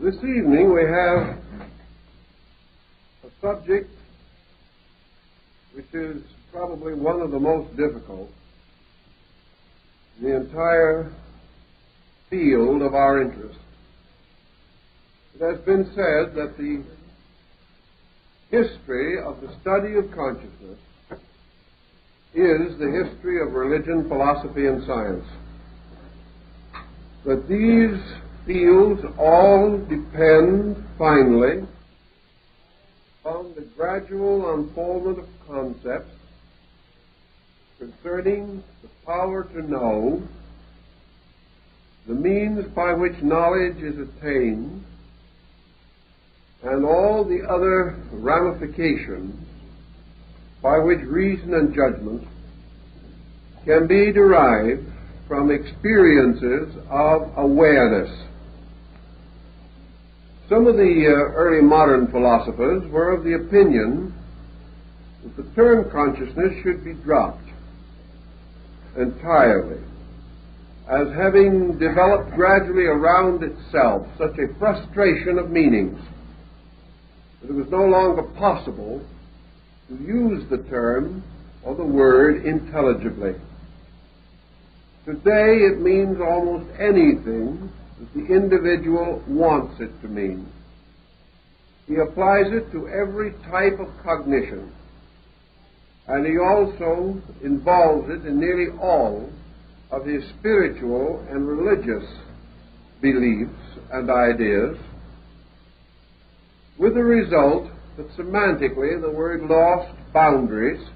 This evening we have a subject which is probably one of the most difficult in the entire field of our interest. It has been said that the history of the study of consciousness is the history of religion, philosophy, and science. That these fields all depend, finally, on the gradual unfoldment of concepts concerning the power to know, the means by which knowledge is attained, and all the other ramifications by which reason and judgment can be derived from experiences of awareness. Some of the early modern philosophers were of the opinion that the term consciousness should be dropped entirely, as having developed gradually around itself such a frustration of meanings that it was no longer possible to use the term or the word intelligibly. Today it means almost anything that the individual wants it to mean. He applies it to every type of cognition, and he also involves it in nearly all of his spiritual and religious beliefs and ideas, with the result that semantically the word lost boundaries,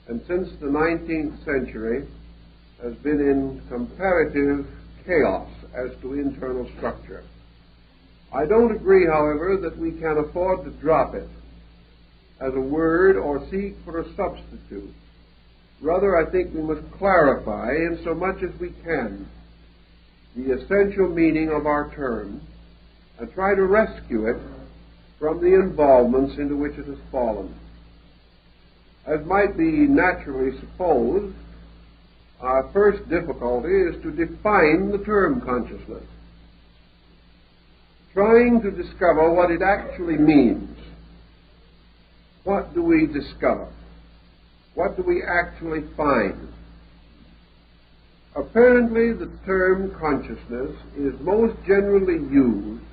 and since the 19th century has been in comparative chaos as to internal structure. I don't agree, however, that we can afford to drop it as a word or seek for a substitute. Rather, I think we must clarify, in so much as we can, the essential meaning of our term and try to rescue it from the involvements into which it has fallen. As might be naturally supposed, our first difficulty is to define the term consciousness, trying to discover what it actually means. What do we discover? What do we actually find? Apparently, the term consciousness is most generally used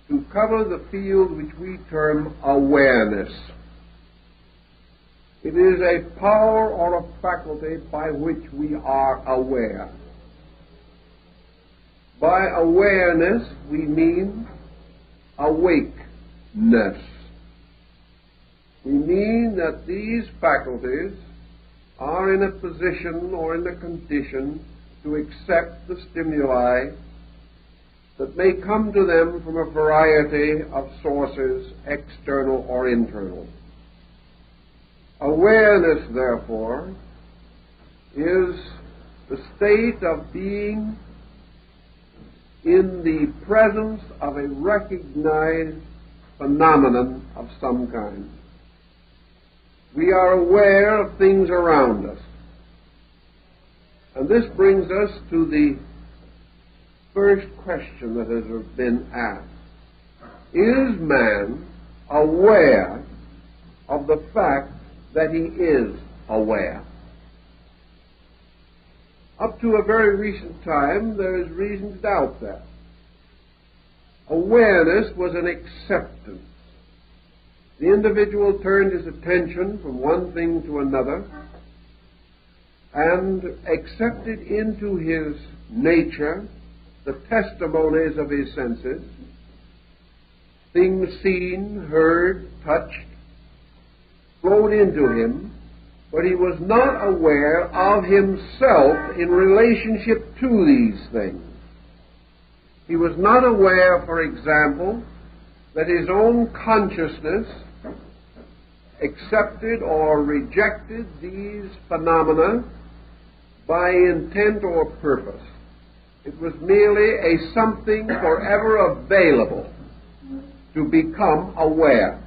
to cover the field which we term awareness. It is a power or a faculty by which we are aware. By awareness, we mean awakeness. We mean that these faculties are in a position or in a condition to accept the stimuli that may come to them from a variety of sources, external or internal. Awareness, therefore, is the state of being in the presence of a recognized phenomenon of some kind. We are aware of things around us. And this brings us to the first question that has been asked. Is man aware of the fact that he is aware? Up to a very recent time, there is reason to doubt that. Awareness was an acceptance. The individual turned his attention from one thing to another and accepted into his nature the testimonies of his senses, things seen, heard, touched, flowed into him, but he was not aware of himself in relationship to these things. He was not aware, for example, that his own consciousness accepted or rejected these phenomena by intent or purpose. It was merely a something forever available to become aware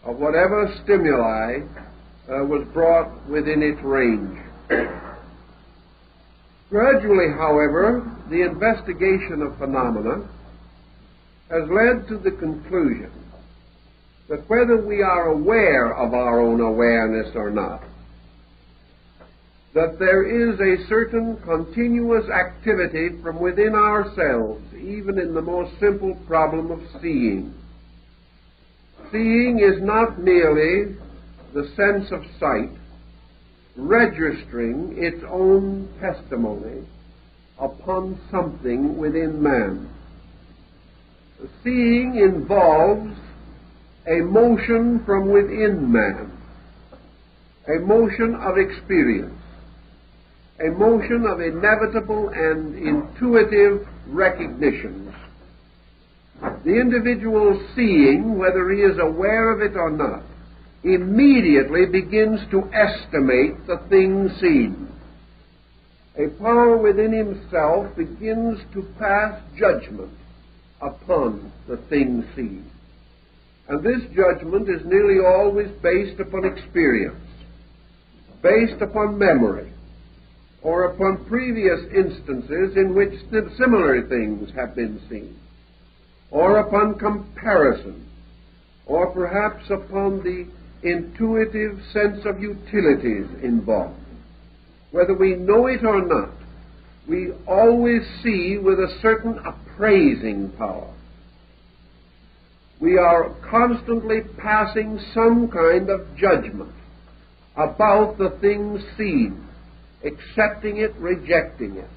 of whatever stimuli was brought within its range. Gradually, however, the investigation of phenomena has led to the conclusion that whether we are aware of our own awareness or not, that there is a certain continuous activity from within ourselves, even in the most simple problem of seeing. Seeing is not merely the sense of sight, registering its own testimony upon something within man. Seeing involves a motion from within man, a motion of experience, a motion of inevitable and intuitive recognitions. The individual seeing, whether he is aware of it or not, immediately begins to estimate the thing seen. A power within himself begins to pass judgment upon the thing seen. And this judgment is nearly always based upon experience, based upon memory, or upon previous instances in which similar things have been seen, or upon comparison, or perhaps upon the intuitive sense of utilities involved. Whether we know it or not, we always see with a certain appraising power. We are constantly passing some kind of judgment about the things seen, accepting it, rejecting it,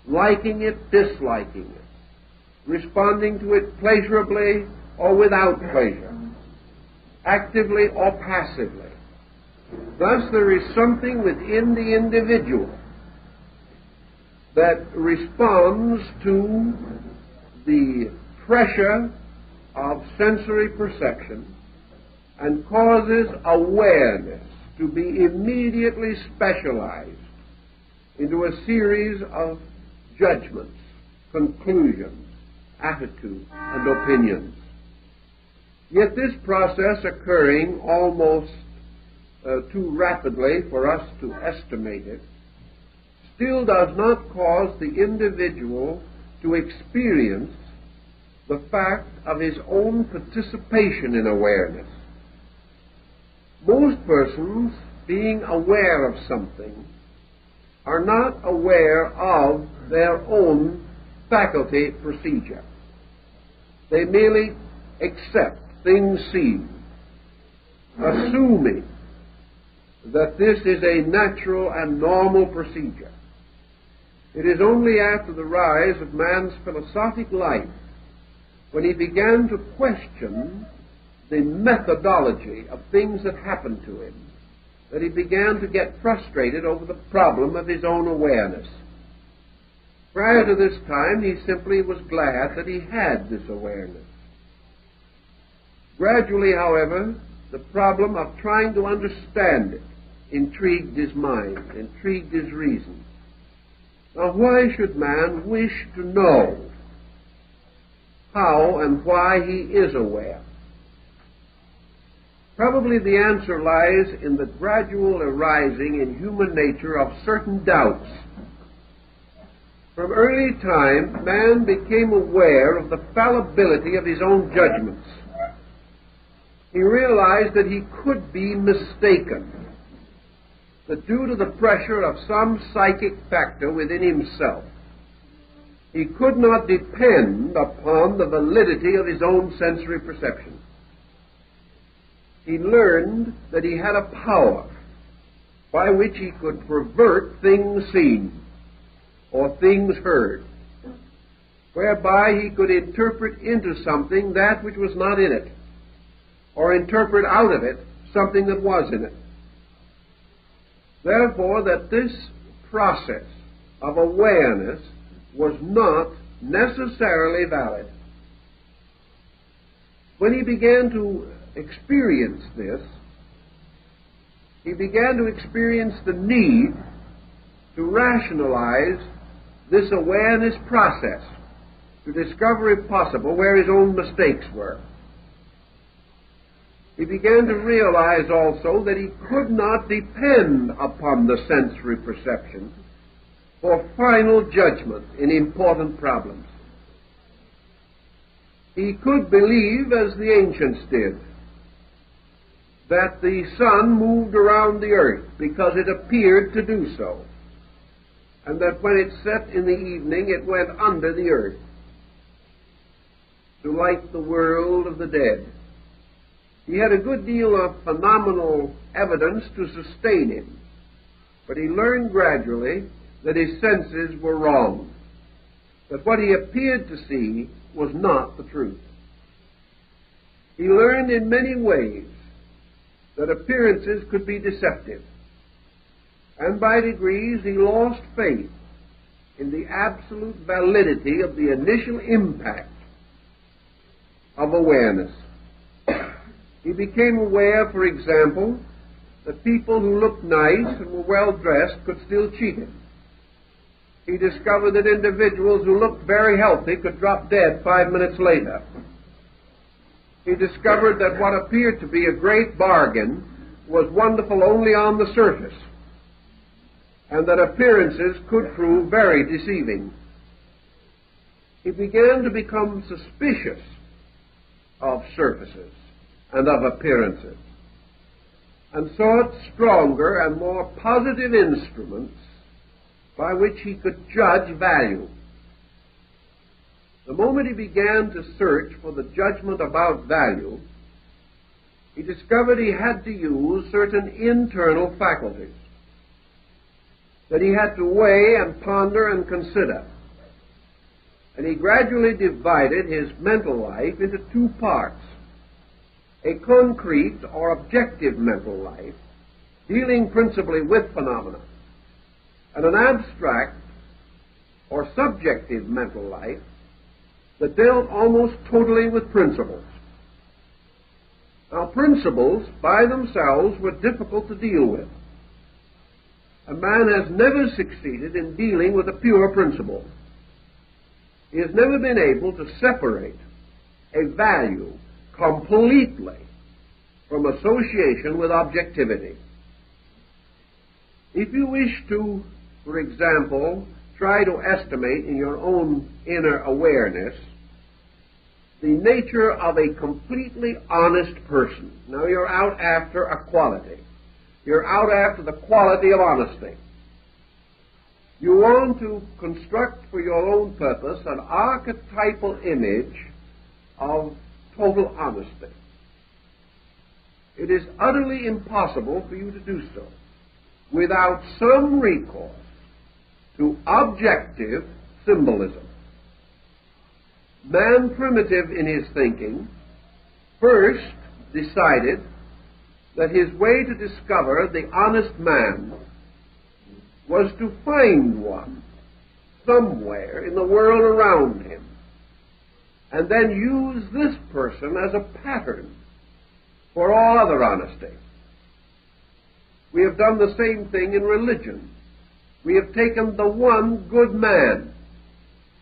liking it, disliking it, responding to it pleasurably or without pleasure, actively or passively. Thus, there is something within the individual that responds to the pressure of sensory perception and causes awareness to be immediately specialized into a series of judgments, conclusions, attitudes, and opinions. Yet this process, occurring almost too rapidly for us to estimate it, still does not cause the individual to experience the fact of his own participation in awareness. Most persons, being aware of something, are not aware of their own faculty procedure. They merely accept things seen, assuming that this is a natural and normal procedure. It is only after the rise of man's philosophic life, when he began to question the methodology of things that happened to him, that he began to get frustrated over the problem of his own awareness. Prior to this time, he simply was glad that he had this awareness. Gradually, however, the problem of trying to understand it intrigued his mind, intrigued his reason. Now, why should man wish to know how and why he is aware? Probably the answer lies in the gradual arising in human nature of certain doubts. From early time, man became aware of the fallibility of his own judgments. He realized that he could be mistaken, that due to the pressure of some psychic factor within himself, he could not depend upon the validity of his own sensory perception. He learned that he had a power by which he could pervert things seen or things heard, whereby he could interpret into something that which was not in it, or interpret out of it something that was in it. Therefore, that this process of awareness was not necessarily valid. When he began to experience this, he began to experience the need to rationalize this awareness process, to discover, if possible, where his own mistakes were. He began to realize also that he could not depend upon the sensory perception for final judgment in important problems. He could believe, as the ancients did, that the sun moved around the earth because it appeared to do so, and that when it set in the evening it went under the earth to light the world of the dead. He had a good deal of phenomenal evidence to sustain him, but he learned gradually that his senses were wrong, that what he appeared to see was not the truth. He learned in many ways that appearances could be deceptive, and by degrees he lost faith in the absolute validity of the initial impact of awareness. He became aware, for example, that people who looked nice and were well dressed could still cheat him. He discovered that individuals who looked very healthy could drop dead 5 minutes later. He discovered that what appeared to be a great bargain was wonderful only on the surface, and that appearances could prove very deceiving. He began to become suspicious of surfaces and of appearances, and sought stronger and more positive instruments by which he could judge value. The moment he began to search for the judgment about value, he discovered he had to use certain internal faculties, that he had to weigh and ponder and consider. And he gradually divided his mental life into two parts: a concrete or objective mental life, dealing principally with phenomena, and an abstract or subjective mental life that dealt almost totally with principles. Now, principles by themselves were difficult to deal with. A man has never succeeded in dealing with a pure principle. He has never been able to separate a value completely from association with objectivity. If you wish to, for example, try to estimate in your own inner awareness the nature of a completely honest person. Now, you're out after a quality. You're out after the quality of honesty. You want to construct for your own purpose an archetypal image of total honesty. It is utterly impossible for you to do so without some recourse to objective symbolism. Man, primitive in his thinking, first decided that his way to discover the honest man was to find one somewhere in the world around him, and then use this person as a pattern for all other honesty. We have done the same thing in religion. We have taken the one good man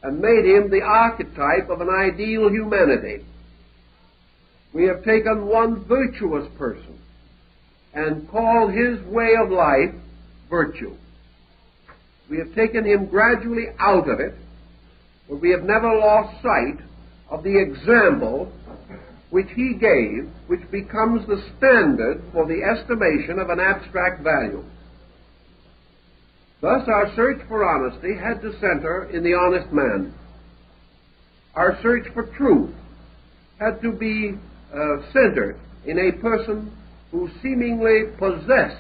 and made him the archetype of an ideal humanity. We have taken one virtuous person and called his way of life virtue. We have taken him gradually out of it, but we have never lost sight of the example which he gave, which becomes the standard for the estimation of an abstract value. Thus, our search for honesty had to center in the honest man. Our search for truth had to be centered in a person who seemingly possessed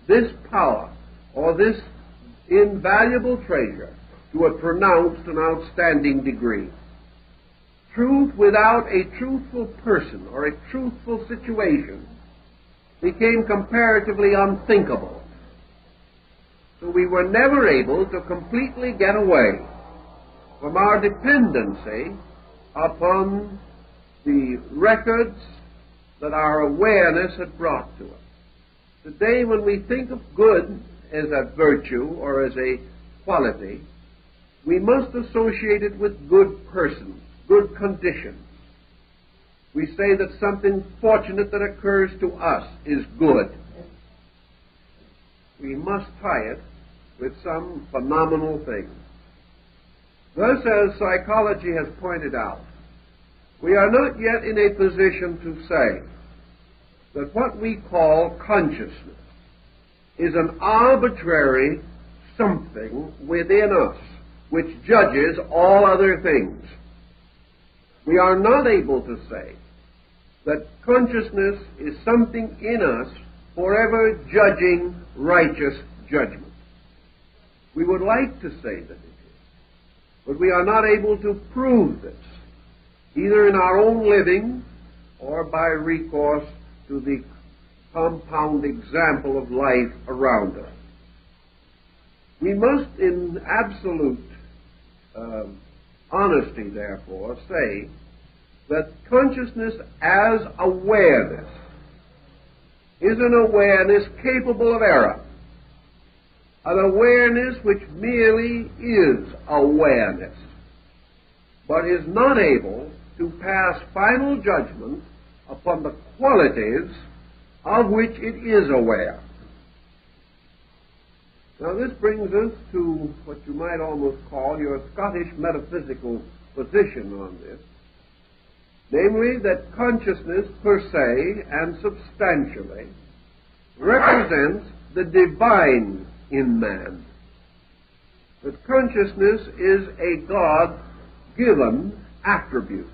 this power or this invaluable treasure to a pronounced and outstanding degree. Truth without a truthful person or a truthful situation became comparatively unthinkable. So we were never able to completely get away from our dependency upon the records that our awareness had brought to us. Today, when we think of good as a virtue or as a quality, we must associate it with good persons, good conditions. We say that something fortunate that occurs to us is good. We must tie it with some phenomenal thing. Thus, as psychology has pointed out, we are not yet in a position to say that what we call consciousness is an arbitrary something within us which judges all other things. We are not able to say that consciousness is something in us forever judging righteous judgment. We would like to say that it is, but we are not able to prove this, either in our own living or by recourse to the compound example of life around us. We must, in absolute honesty, therefore, say that consciousness as awareness is an awareness capable of error, an awareness which merely is awareness, but is not able to pass final judgment upon the qualities of which it is aware. Now this brings us to what you might almost call your Scottish metaphysical position on this, namely that consciousness per se and substantially represents the divine in man. That consciousness is a God-given attribute,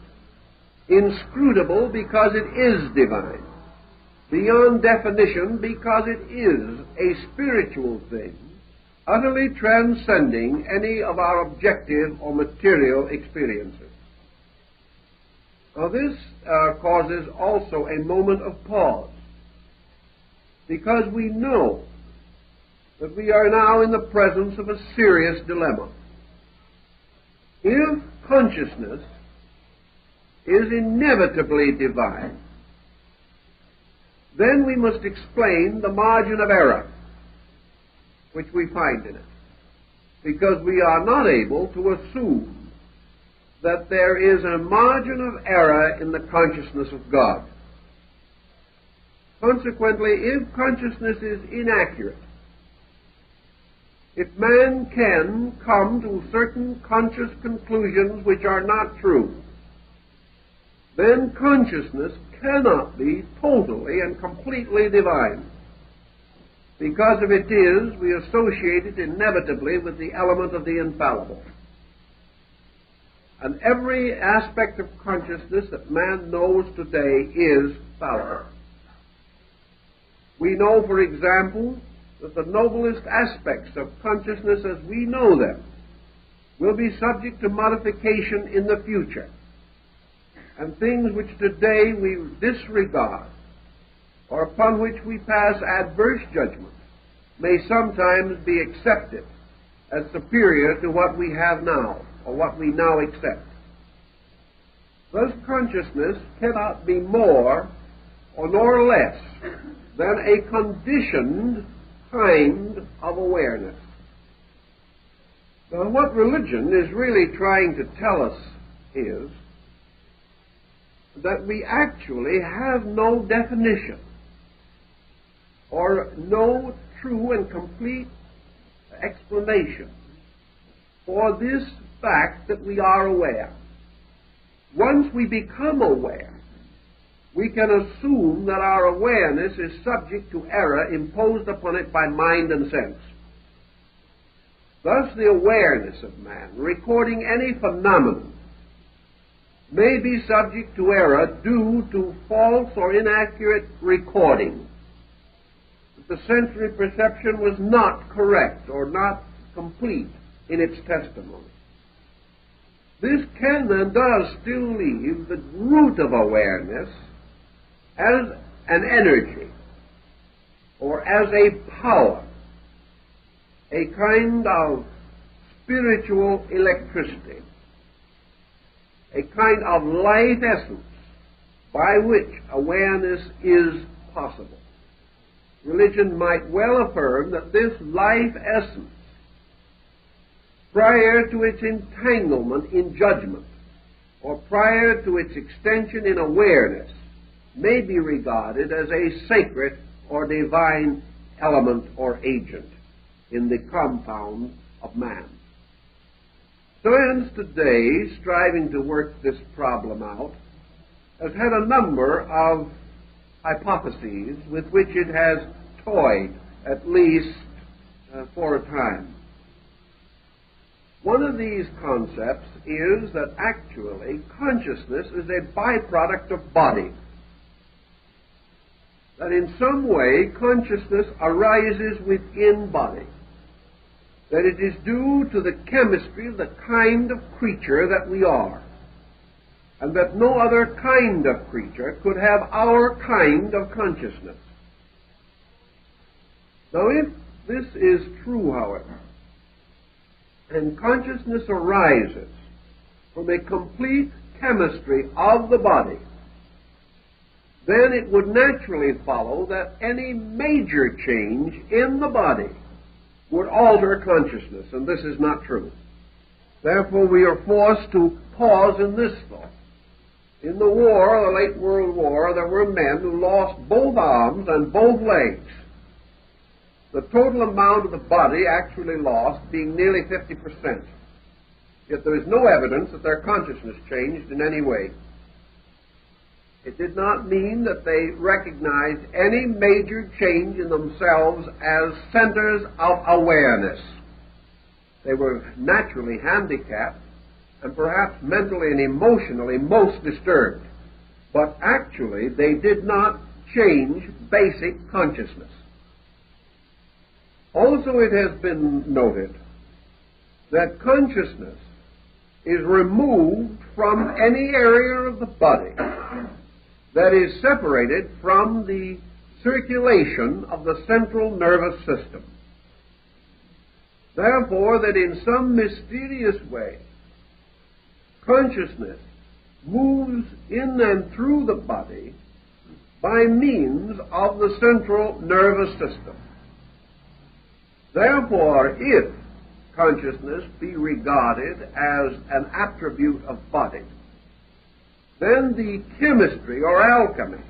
inscrutable because it is divine, beyond definition because it is a spiritual thing, utterly transcending any of our objective or material experiences. Now this causes also a moment of pause, because we know that we are now in the presence of a serious dilemma. If consciousness is inevitably divine, then we must explain the margin of error which we find in it, because we are not able to assume that there is a margin of error in the consciousness of God. Consequently, if consciousness is inaccurate, if man can come to certain conscious conclusions which are not true, then consciousness cannot be totally and completely divine, because if it is, we associate it inevitably with the element of the infallible. And every aspect of consciousness that man knows today is fallible. We know, for example, that the noblest aspects of consciousness as we know them will be subject to modification in the future, and things which today we disregard or upon which we pass adverse judgment may sometimes be accepted as superior to what we have now or what we now accept. Thus consciousness cannot be more or nor less than a conditioned kind of awareness. Now, what religion is really trying to tell us is that we actually have no definition or no true and complete explanation for this fact that we are aware. Once we become aware, we can assume that our awareness is subject to error imposed upon it by mind and sense. Thus, the awareness of man, recording any phenomenon, may be subject to error due to false or inaccurate recording. The sensory perception was not correct or not complete in its testimony. This can and does still leave the root of awareness as an energy or as a power, a kind of spiritual electricity, a kind of life essence by which awareness is possible. Religion might well affirm that this life essence, prior to its entanglement in judgment, or prior to its extension in awareness, may be regarded as a sacred or divine element or agent. in the compound of man. Science today, striving to work this problem out, has had a number of hypotheses with which it has toyed, at least for a time. One of these concepts is that actually consciousness is a byproduct of body. That in some way consciousness arises within body. That it is due to the chemistry of the kind of creature that we are. And that no other kind of creature could have our kind of consciousness. Now, if this is true, however, and consciousness arises from a complete chemistry of the body, then it would naturally follow that any major change in the body would alter consciousness, and this is not true. Therefore, we are forced to pause in this thought. In the war, the late World War, there were men who lost both arms and both legs. The total amount of the body actually lost being nearly 50%. Yet there is no evidence that their consciousness changed in any way. It did not mean that they recognized any major change in themselves as centers of awareness. They were naturally handicapped and perhaps mentally and emotionally most disturbed. But actually, they did not change basic consciousness. Also, it has been noted that consciousness is removed from any area of the body that is separated from the circulation of the central nervous system. Therefore, that in some mysterious way, consciousness moves in and through the body by means of the central nervous system. Therefore, if consciousness be regarded as an attribute of body, then the chemistry or alchemy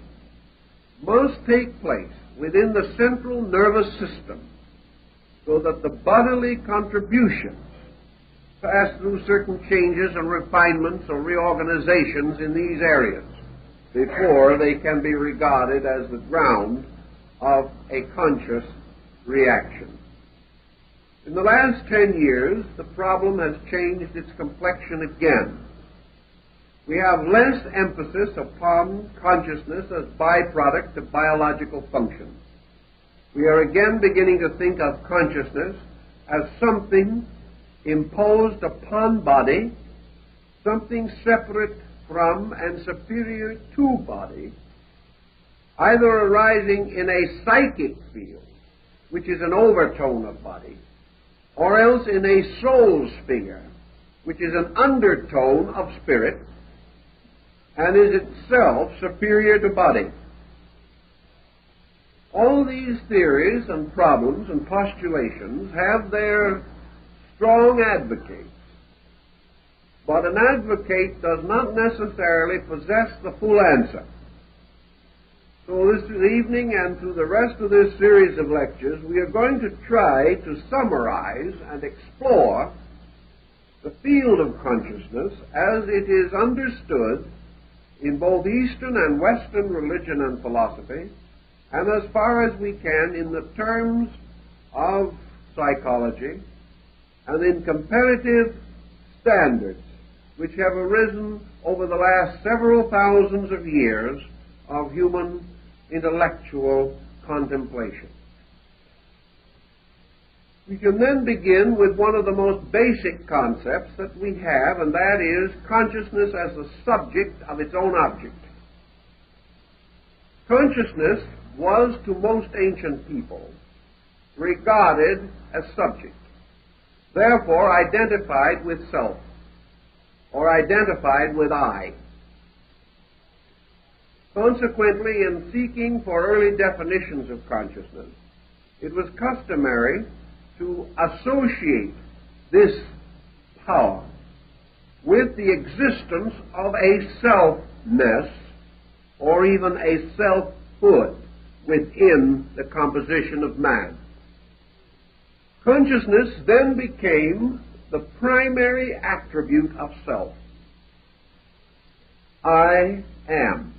must take place within the central nervous system so that the bodily contributions pass through certain changes and refinements or reorganizations in these areas before they can be regarded as the ground of a conscious reaction. In the last 10 years, the problem has changed its complexion again. We have less emphasis upon consciousness as byproduct of biological function. We are again beginning to think of consciousness as something imposed upon body, something separate from and superior to body, either arising in a psychic field, which is an overtone of body, or else in a soul sphere, which is an undertone of spirit, and is itself superior to body. All these theories and problems and postulations have their strong advocates, but an advocate does not necessarily possess the full answer. So this evening and through the rest of this series of lectures, we are going to try to summarize and explore the field of consciousness as it is understood in both Eastern and Western religion and philosophy, and as far as we can in the terms of psychology and in comparative standards which have arisen over the last several thousands of years of human intellectual contemplation. We can then begin with one of the most basic concepts that we have, and that is consciousness as the subject of its own object. Consciousness was to most ancient people regarded as subject, therefore identified with self, or identified with I. Consequently, in seeking for early definitions of consciousness, it was customary to associate this power with the existence of a selfness or even a selfhood within the composition of man. Consciousness then became the primary attribute of self. I am,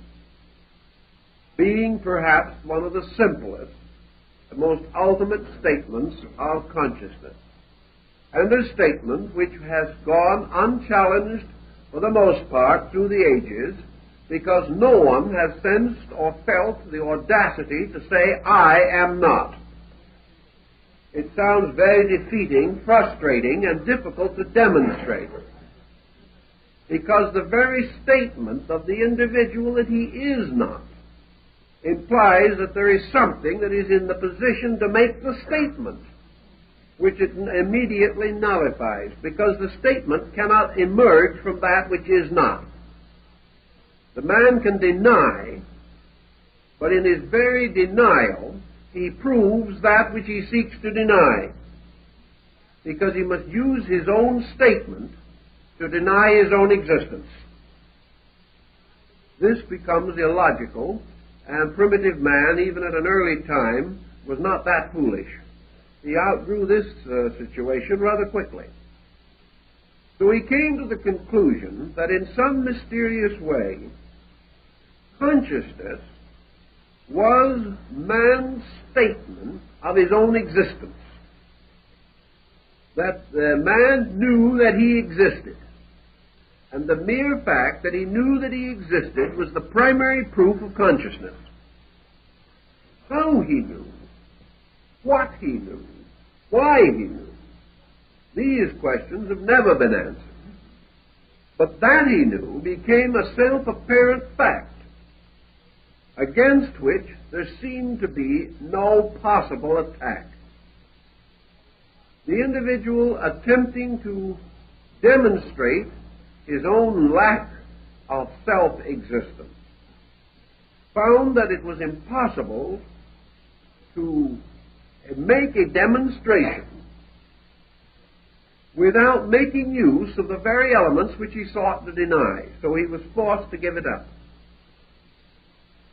being perhaps one of the simplest, the most ultimate statements of consciousness, and a statement which has gone unchallenged for the most part through the ages, because no one has sensed or felt the audacity to say, I am not. It sounds very defeating, frustrating, and difficult to demonstrate, because the very statement of the individual that he is not implies that there is something that is in the position to make the statement, which it immediately nullifies, because the statement cannot emerge from that which is not. The man can deny, but in his very denial, he proves that which he seeks to deny, because he must use his own statement to deny his own existence. This becomes illogical, and primitive man, even at an early time, was not that foolish. He outgrew this situation rather quickly. So he came to the conclusion that in some mysterious way, consciousness was man's statement of his own existence. That the man knew that he existed. And the mere fact that he knew that he existed was the primary proof of consciousness. How he knew, what he knew, why he knew, these questions have never been answered. But that he knew became a self-apparent fact, against which there seemed to be no possible attack. The individual attempting to demonstrate his own lack of self-existence found that it was impossible to make a demonstration without making use of the very elements which he sought to deny, so he was forced to give it up.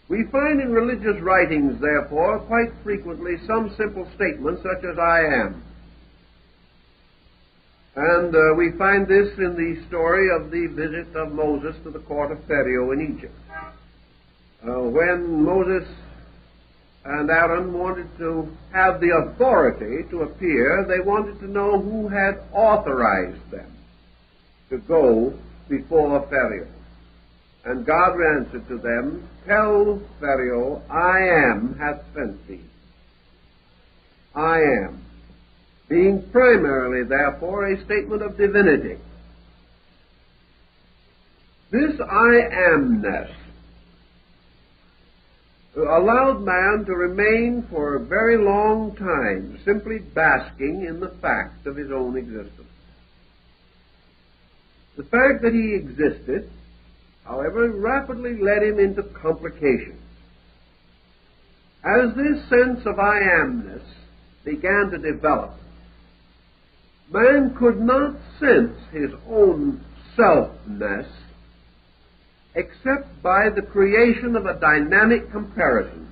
We find in religious writings, therefore, quite frequently some simple statements such as I am. And we find this in the story of the visit of Moses to the court of Pharaoh in Egypt. When Moses and Aaron wanted to have the authority to appear, they wanted to know who had authorized them to go before Pharaoh. And God answered to them, tell Pharaoh, I am hath sent thee. I am. Being primarily, therefore, a statement of divinity. This I amness allowed man to remain for a very long time simply basking in the fact of his own existence. The fact that he existed, however, rapidly led him into complications. As this sense of I amness began to develop, man could not sense his own selfness except by the creation of a dynamic comparison.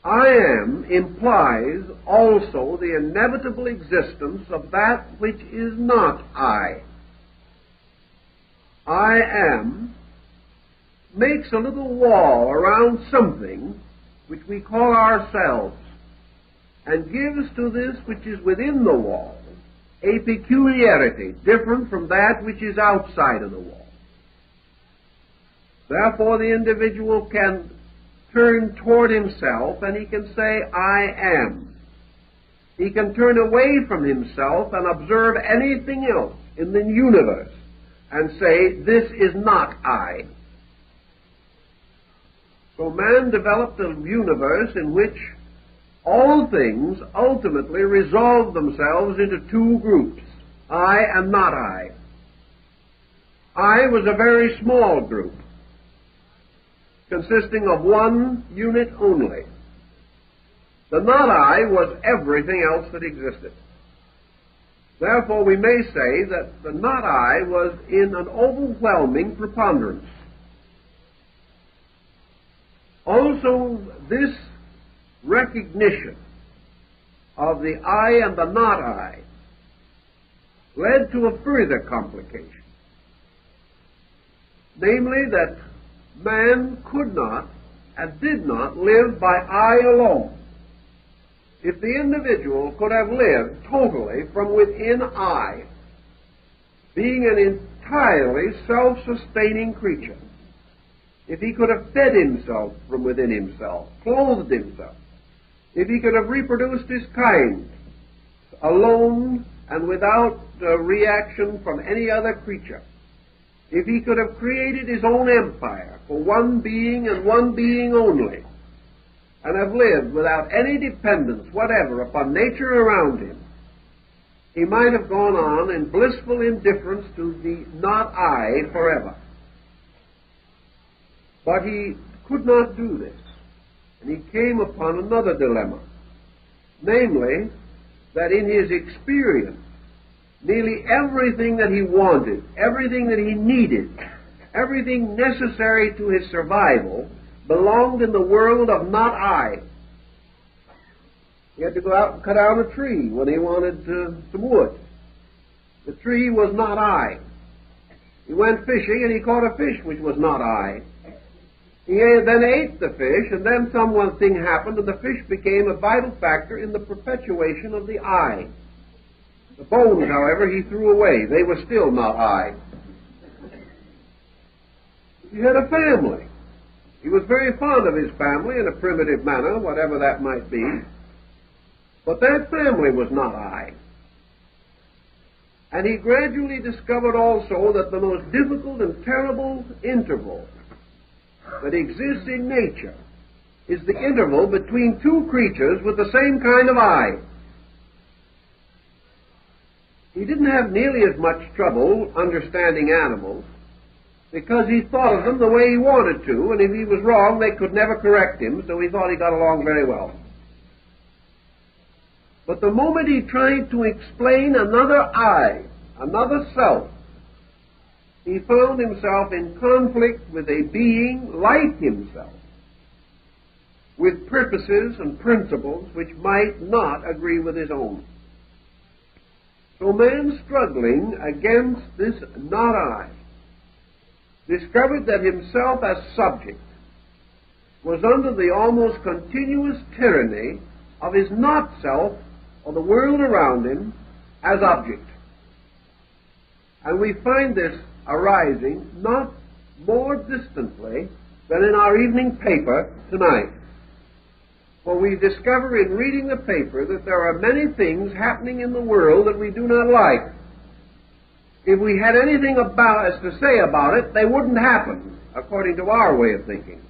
I am implies also the inevitable existence of that which is not I. I am makes a little wall around something which we call ourselves, and gives to this which is within the wall a peculiarity different from that which is outside of the wall. Therefore, the individual can turn toward himself and he can say, I am. He can turn away from himself and observe anything else in the universe and say, this is not I. So man developed a universe in which all things ultimately resolve themselves into two groups, I and not I. I was a very small group, consisting of one unit only. The not I was everything else that existed. Therefore, we may say that the not I was in an overwhelming preponderance. Also, this recognition of the I and the not I led to a further complication, namely that man could not and did not live by I alone. If the individual could have lived totally from within I, being an entirely self-sustaining creature, if he could have fed himself from within himself, clothed himself, if he could have reproduced his kind alone and without reaction from any other creature, if he could have created his own empire for one being and one being only, and have lived without any dependence whatever upon nature around him, he might have gone on in blissful indifference to the not I forever. But he could not do this, and he came upon another dilemma, namely, that in his experience, nearly everything that he wanted, everything that he needed, everything necessary to his survival belonged in the world of not I. He had to go out and cut down a tree when he wanted some wood. The tree was not I. He went fishing and he caught a fish which was not I. He then ate the fish, and then something happened, and the fish became a vital factor in the perpetuation of the I. The bones, however, he threw away. They were still not I. He had a family. He was very fond of his family in a primitive manner, whatever that might be. But that family was not I. And he gradually discovered also that the most difficult and terrible interval that exists in nature is the interval between two creatures with the same kind of I. He didn't have nearly as much trouble understanding animals because he thought of them the way he wanted to, and if he was wrong, they could never correct him, so he thought he got along very well. But the moment he tried to explain another I, another self, he found himself in conflict with a being like himself, with purposes and principles which might not agree with his own. So man, struggling against this not I, discovered that himself as subject was under the almost continuous tyranny of his not self or the world around him as object. And we find this arising not more distantly than in our evening paper tonight. For we discover in reading the paper that there are many things happening in the world that we do not like. If we had anything to say about it, they wouldn't happen, according to our way of thinking.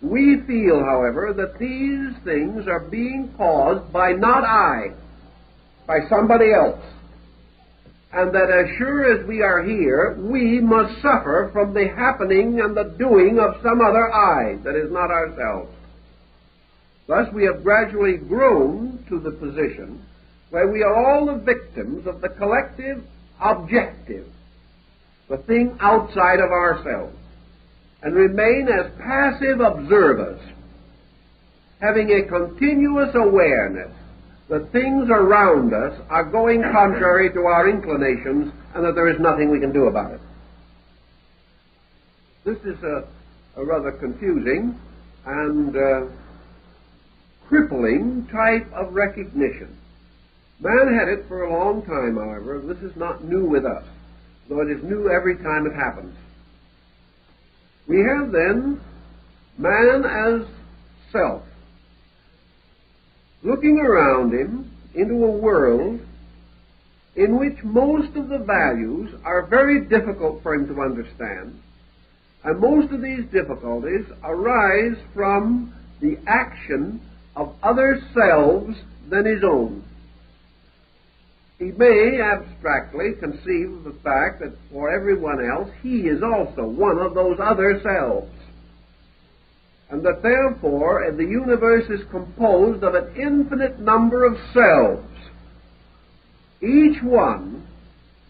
We feel, however, that these things are being caused by not I, by somebody else, and that as sure as we are here, we must suffer from the happening and the doing of some other I that is not ourselves. Thus we have gradually grown to the position where we are all the victims of the collective objective, the thing outside of ourselves, and remain as passive observers, having a continuous awareness that things around us are going contrary to our inclinations and that there is nothing we can do about it. This is a rather confusing and crippling type of recognition. Man had it for a long time, however. This is not new with us, though it is new every time it happens. We have then man as self, looking around him into a world in which most of the values are very difficult for him to understand, and most of these difficulties arise from the action of other selves than his own. He may abstractly conceive of the fact that for everyone else he is also one of those other selves, and that therefore the universe is composed of an infinite number of selves, each one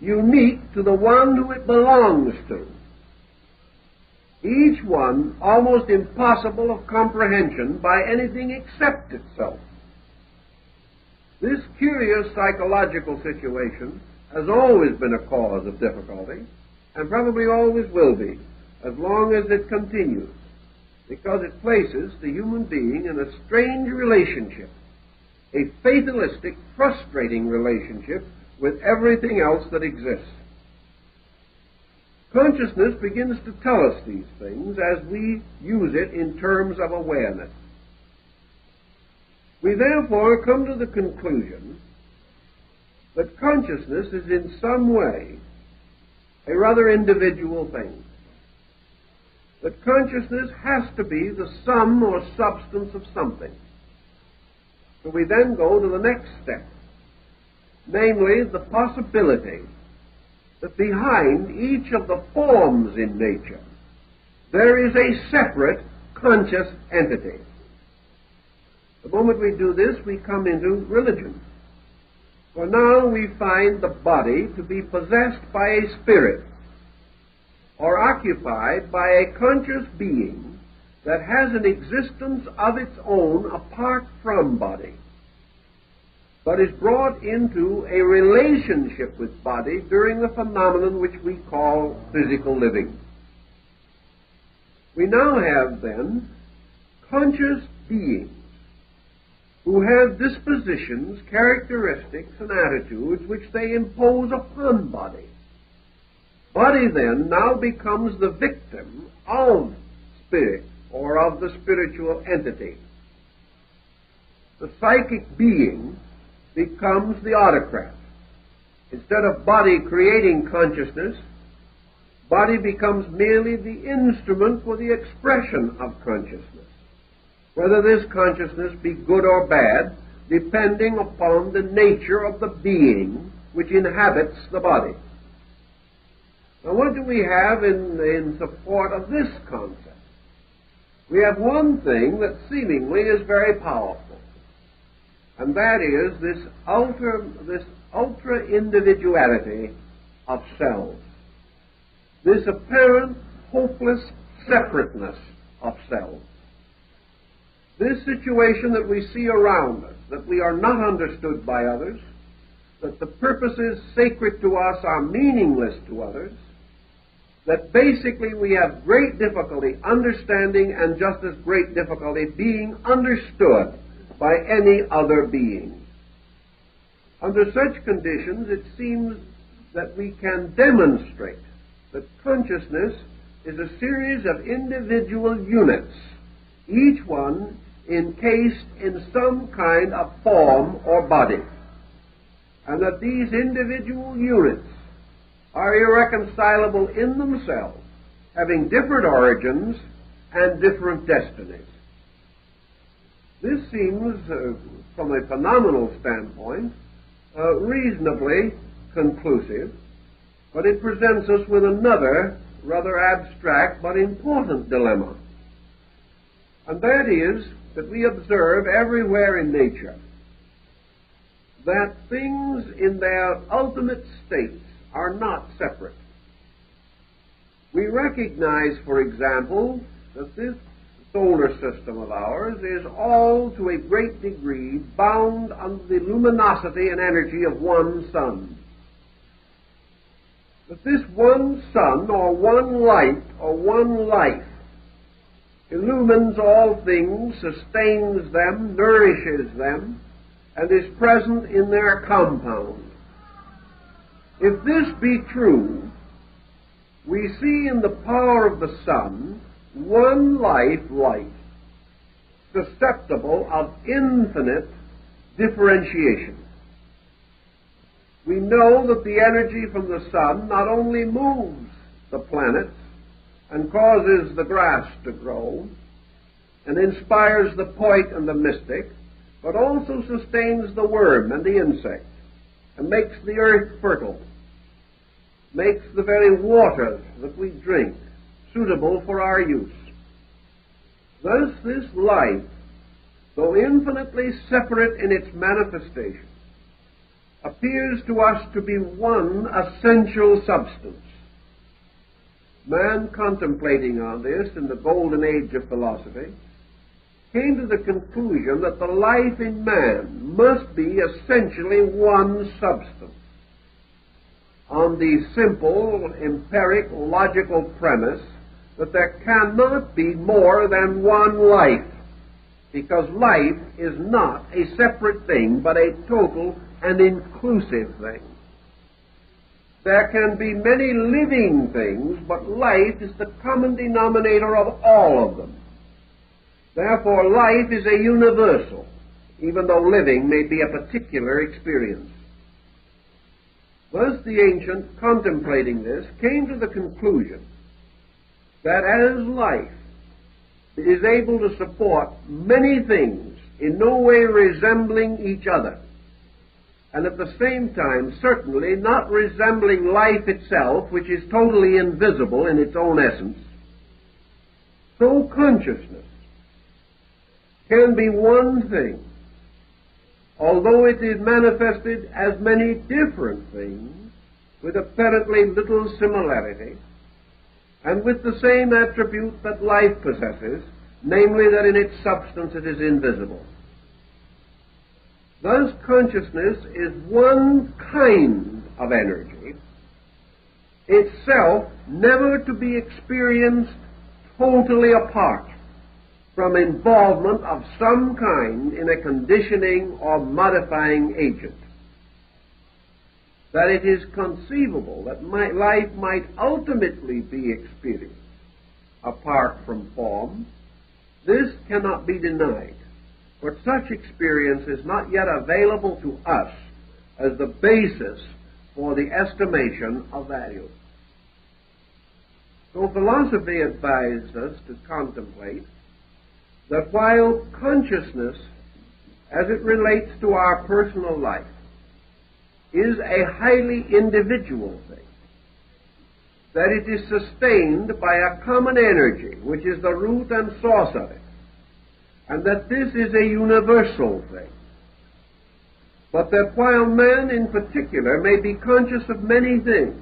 unique to the one who it belongs to, each one almost impossible of comprehension by anything except itself. This curious psychological situation has always been a cause of difficulty, and probably always will be, as long as it continues, because it places the human being in a strange relationship, a fatalistic, frustrating relationship with everything else that exists. Consciousness begins to tell us these things as we use it in terms of awareness. We therefore come to the conclusion that consciousness is in some way a rather individual thing. That consciousness has to be the sum or substance of something. So we then go to the next step, namely the possibility that behind each of the forms in nature there is a separate conscious entity. The moment we do this, we come into religion. For now we find the body to be possessed by a spirit, or occupied by a conscious being that has an existence of its own apart from body, but is brought into a relationship with body during the phenomenon which we call physical living. We now have, then, conscious beings who have dispositions, characteristics, and attitudes which they impose upon body. Body, then, now becomes the victim of spirit, or of the spiritual entity. The psychic being becomes the autocrat. Instead of body creating consciousness, body becomes merely the instrument for the expression of consciousness, whether this consciousness be good or bad, depending upon the nature of the being which inhabits the body. Now, what do we have in support of this concept? We have one thing that seemingly is very powerful, and that is this ultra-individuality of selves, this apparent hopeless separateness of selves. This situation that we see around us, that we are not understood by others, that the purposes sacred to us are meaningless to others, that basically we have great difficulty understanding and just as great difficulty being understood by any other being. Under such conditions, it seems that we can demonstrate that consciousness is a series of individual units, each one encased in some kind of form or body, and that these individual units are irreconcilable in themselves, having different origins and different destinies. This seems, from a phenomenal standpoint, reasonably conclusive, but it presents us with another rather abstract but important dilemma. And that is that we observe everywhere in nature that things in their ultimate states are not separate. We recognize, for example, that this solar system of ours is all to a great degree bound under the luminosity and energy of one sun. That this one sun, or one light, or one life, illumines all things, sustains them, nourishes them, and is present in their compound. If this be true, we see in the power of the sun one light, susceptible of infinite differentiation. We know that the energy from the sun not only moves the planets and causes the grass to grow and inspires the poet and the mystic, but also sustains the worm and the insect and makes the earth fertile, makes the very water that we drink suitable for our use. Thus this life, though infinitely separate in its manifestation, appears to us to be one essential substance. Man, contemplating on this in the golden age of philosophy, came to the conclusion that the life in man must be essentially one substance, on the simple, empiric, logical premise that there cannot be more than one life, because life is not a separate thing, but a total and inclusive thing. There can be many living things, but life is the common denominator of all of them. Therefore, life is a universal, even though living may be a particular experience. Thus, the ancient, contemplating this, came to the conclusion that as life is able to support many things in no way resembling each other, and at the same time certainly not resembling life itself, which is totally invisible in its own essence, so consciousness can be one thing, although it is manifested as many different things with apparently little similarity, and with the same attribute that life possesses, namely that in its substance it is invisible. Thus, consciousness is one kind of energy, itself never to be experienced totally apart from involvement of some kind in a conditioning or modifying agent. That it is conceivable that life might ultimately be experienced apart from form, this cannot be denied, but such experience is not yet available to us as the basis for the estimation of value. So philosophy advised us to contemplate that while consciousness, as it relates to our personal life, is a highly individual thing, that it is sustained by a common energy, which is the root and source of it, and that this is a universal thing, but that while man in particular may be conscious of many things,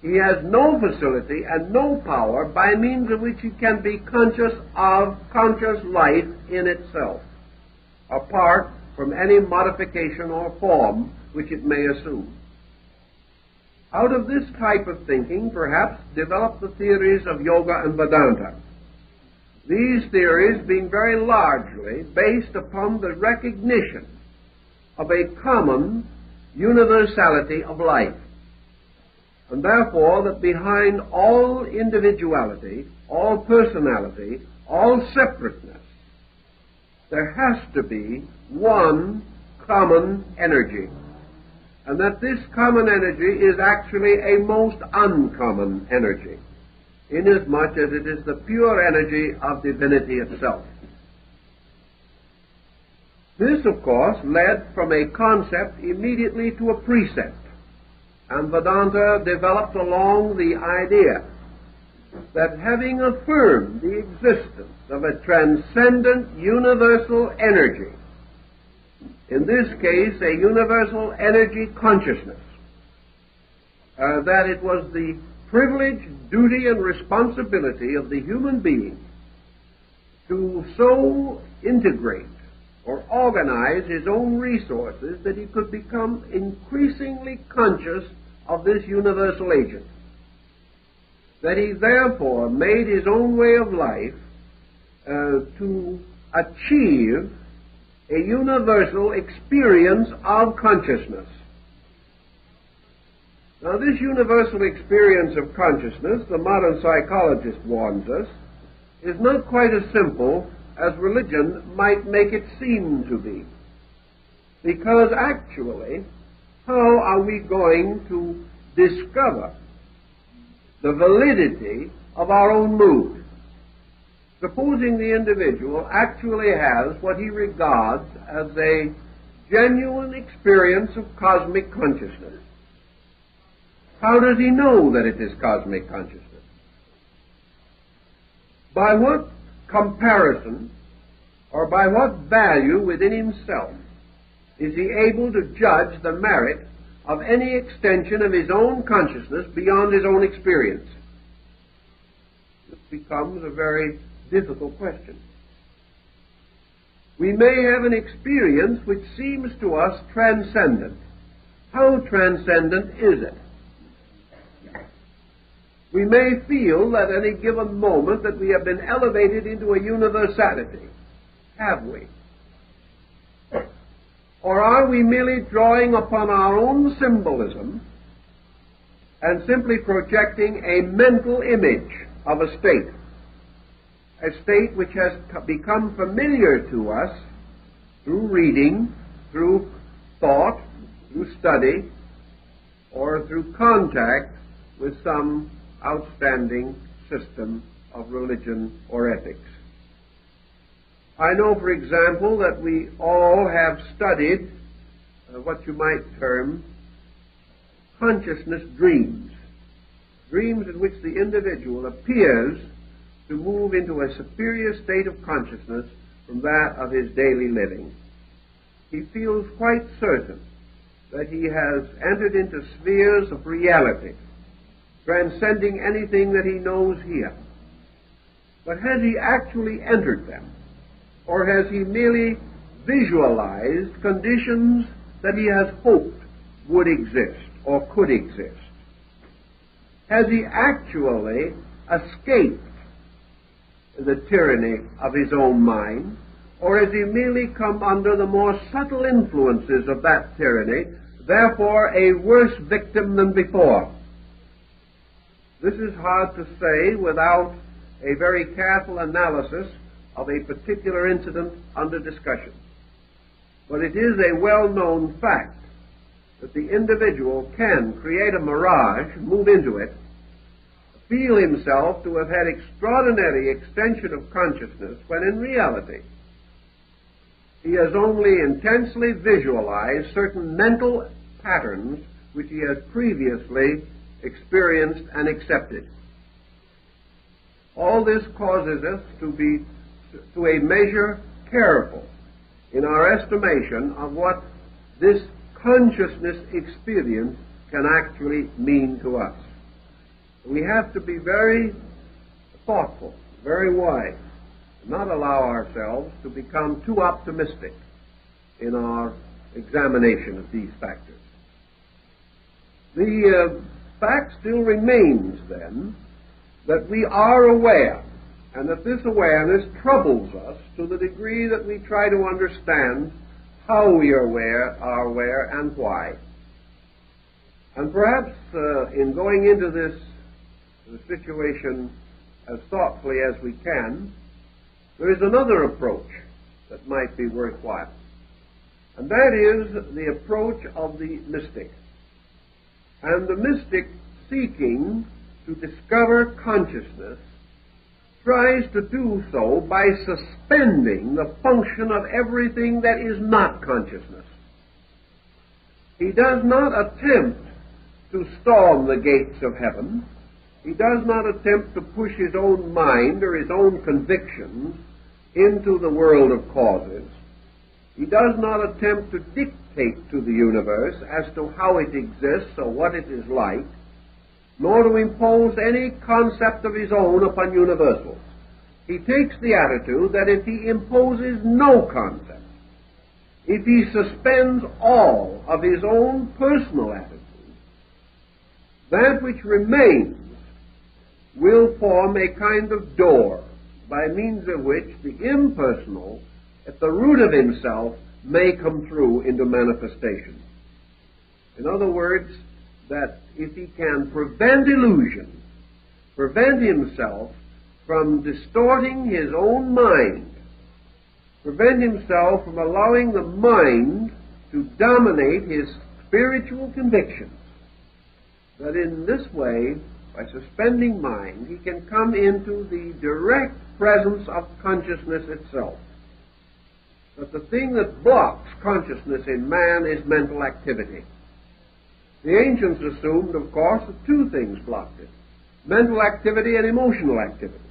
he has no facility and no power by means of which he can be conscious of conscious life in itself, apart from any modification or form which it may assume. Out of this type of thinking, perhaps, developed the theories of Yoga and Vedanta. These theories being very largely based upon the recognition of a common universality of life, and therefore that behind all individuality, all personality, all separateness, there has to be one common energy, and that this common energy is actually a most uncommon energy, inasmuch as it is the pure energy of divinity itself. This, of course, led from a concept immediately to a precept, and Vedanta developed along the idea that having affirmed the existence of a transcendent universal energy, in this case a universal energy consciousness, that it was the privilege, duty, and responsibility of the human being to so integrate or organize his own resources that he could become increasingly conscious of this universal agent, that he therefore made his own way of life to achieve a universal experience of consciousness. Now, this universal experience of consciousness, the modern psychologist warns us, is not quite as simple as religion might make it seem to be. Because actually, how are we going to discover the validity of our own mood? Supposing the individual actually has what he regards as a genuine experience of cosmic consciousness, how does he know that it is cosmic consciousness? By what comparison or by what value within himself is he able to judge the merit of any extension of his own consciousness beyond his own experience? This becomes a very difficult question. We may have an experience which seems to us transcendent. How transcendent is it? We may feel at any given moment that we have been elevated into a universality. Have we? Or are we merely drawing upon our own symbolism and simply projecting a mental image of a state which has become familiar to us through reading, through thought, through study, or through contact with some outstanding system of religion or ethics? I know, for example, that we all have studied what you might term consciousness dreams, dreams in which the individual appears to move into a superior state of consciousness from that of his daily living. He feels quite certain that he has entered into spheres of reality, transcending anything that he knows here. But has he actually entered them? Or has he merely visualized conditions that he has hoped would exist or could exist? Has he actually escaped the tyranny of his own mind? Or has he merely come under the more subtle influences of that tyranny, therefore a worse victim than before? This is hard to say without a very careful analysis of a particular incident under discussion. But it is a well-known fact that the individual can create a mirage, move into it, feel himself to have had extraordinary extension of consciousness, when in reality he has only intensely visualized certain mental patterns which he has previously experienced and accepted. All this causes us to be to a measure careful in our estimation of what this consciousness experience can actually mean to us. We have to be very thoughtful, very wise, not allow ourselves to become too optimistic in our examination of these factors. The fact still remains, then, that we are aware, and that this awareness troubles us to the degree that we try to understand how we are aware, and why. And perhaps in going into this situation as thoughtfully as we can, there is another approach that might be worthwhile. And that is the approach of the mystic. And the mystic, seeking to discover consciousness, tries to do so by suspending the function of everything that is not consciousness. He does not attempt to storm the gates of heaven. He does not attempt to push his own mind or his own convictions into the world of causes. He does not attempt to dictate to the universe as to how it exists or what it is like, nor to impose any concept of his own upon universals. He takes the attitude that if he imposes no concept, if he suspends all of his own personal attitude, that which remains will form a kind of door by means of which the impersonal, at the root of himself, may come through into manifestation. In other words, that if he can prevent illusion, prevent himself from distorting his own mind, prevent himself from allowing the mind to dominate his spiritual convictions, that in this way, by suspending mind, he can come into the direct presence of consciousness itself. But the thing that blocks consciousness in man is mental activity. The ancients assumed, of course, that two things blocked it: mental activity and emotional activity.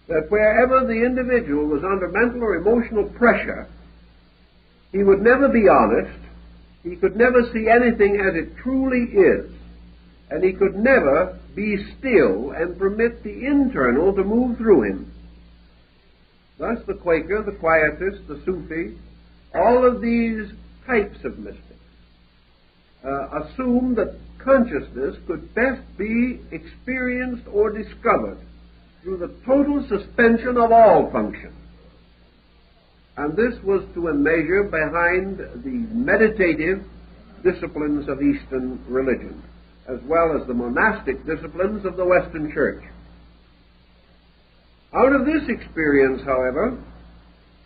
That wherever the individual was under mental or emotional pressure, he would never be honest, he could never see anything as it truly is, and he could never be still and permit the internal to move through him. Thus the Quaker, the Quietist, the Sufi, all of these types of mystics assume that consciousness could best be experienced or discovered through the total suspension of all function. And this was to a measure behind the meditative disciplines of Eastern religion, as well as the monastic disciplines of the Western Church. Out of this experience, however,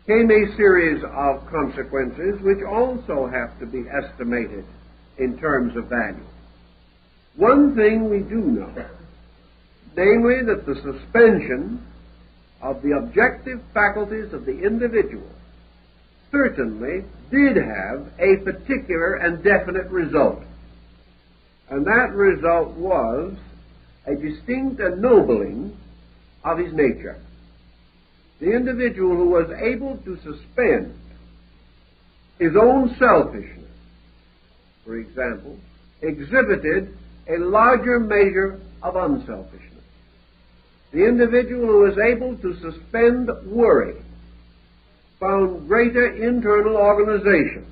came a series of consequences which also have to be estimated in terms of value. One thing we do know, namely that the suspension of the objective faculties of the individual certainly did have a particular and definite result. And that result was a distinct ennobling of his nature. The individual who was able to suspend his own selfishness, for example, exhibited a larger measure of unselfishness. The individual who was able to suspend worry found greater internal organization.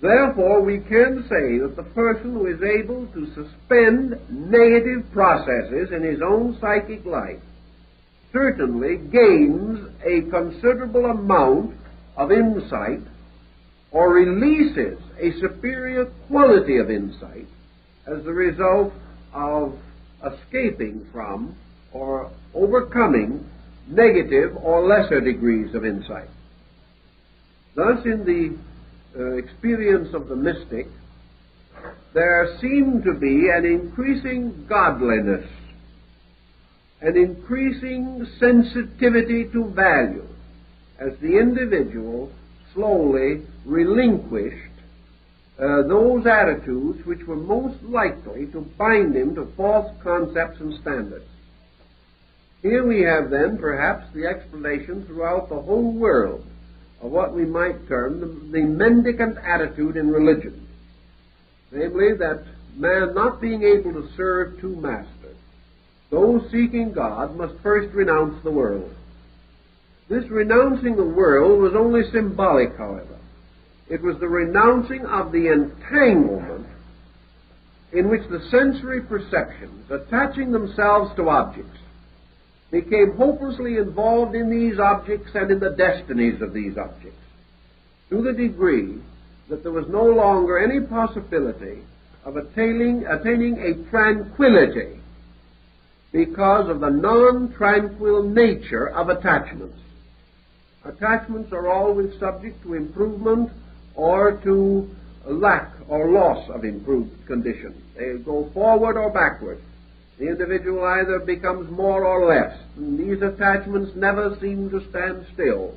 Therefore, we can say that the person who is able to suspend negative processes in his own psychic life certainly gains a considerable amount of insight, or releases a superior quality of insight as the result of escaping from or overcoming negative or lesser degrees of insight. Thus, in the experience of the mystic, there seemed to be an increasing godliness, an increasing sensitivity to value, as the individual slowly relinquished those attitudes which were most likely to bind him to false concepts and standards. Here we have then perhaps the explanation throughout the whole world of what we might term the mendicant attitude in religion, namely that man not being able to serve two masters, those seeking God must first renounce the world. This renouncing the world was only symbolic, however. It was the renouncing of the entanglement in which the sensory perceptions, attaching themselves to objects, became hopelessly involved in these objects and in the destinies of these objects, to the degree that there was no longer any possibility of attaining a tranquility because of the non-tranquil nature of attachments. Attachments are always subject to improvement or to lack or loss of improved condition. They go forward or backward. The individual either becomes more or less, and these attachments never seem to stand still.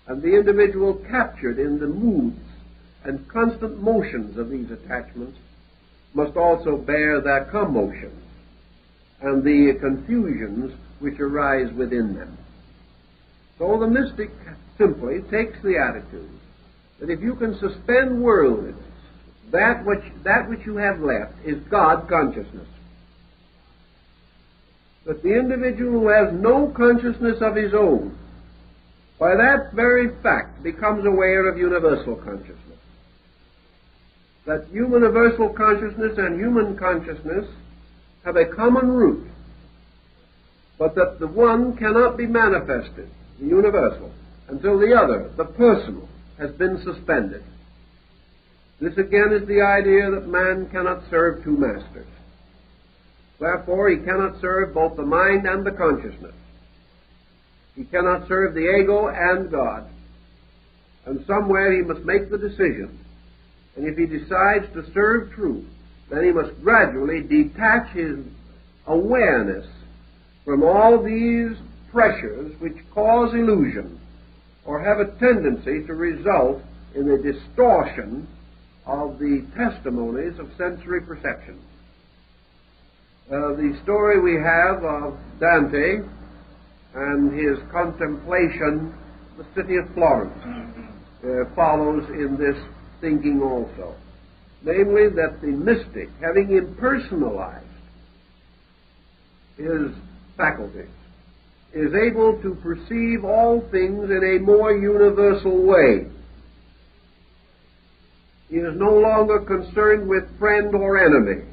And the individual captured in the moods and constant motions of these attachments must also bear their commotions and the confusions which arise within them. So the mystic simply takes the attitude that if you can suspend worldliness, that which you have left is God consciousness. That the individual who has no consciousness of his own, by that very fact becomes aware of universal consciousness. That universal consciousness and human consciousness have a common root, but that the one cannot be manifested, the universal, until the other, the personal, has been suspended. This again is the idea that man cannot serve two masters. Therefore, he cannot serve both the mind and the consciousness. He cannot serve the ego and God. And somewhere he must make the decision. And if he decides to serve truth, then he must gradually detach his awareness from all these pressures which cause illusion or have a tendency to result in a distortion of the testimonies of sensory perception. The story we have of Dante and his contemplation of the city of Florence follows in this thinking also. Namely, that the mystic, having impersonalized his faculties, is able to perceive all things in a more universal way. He is no longer concerned with friend or enemy.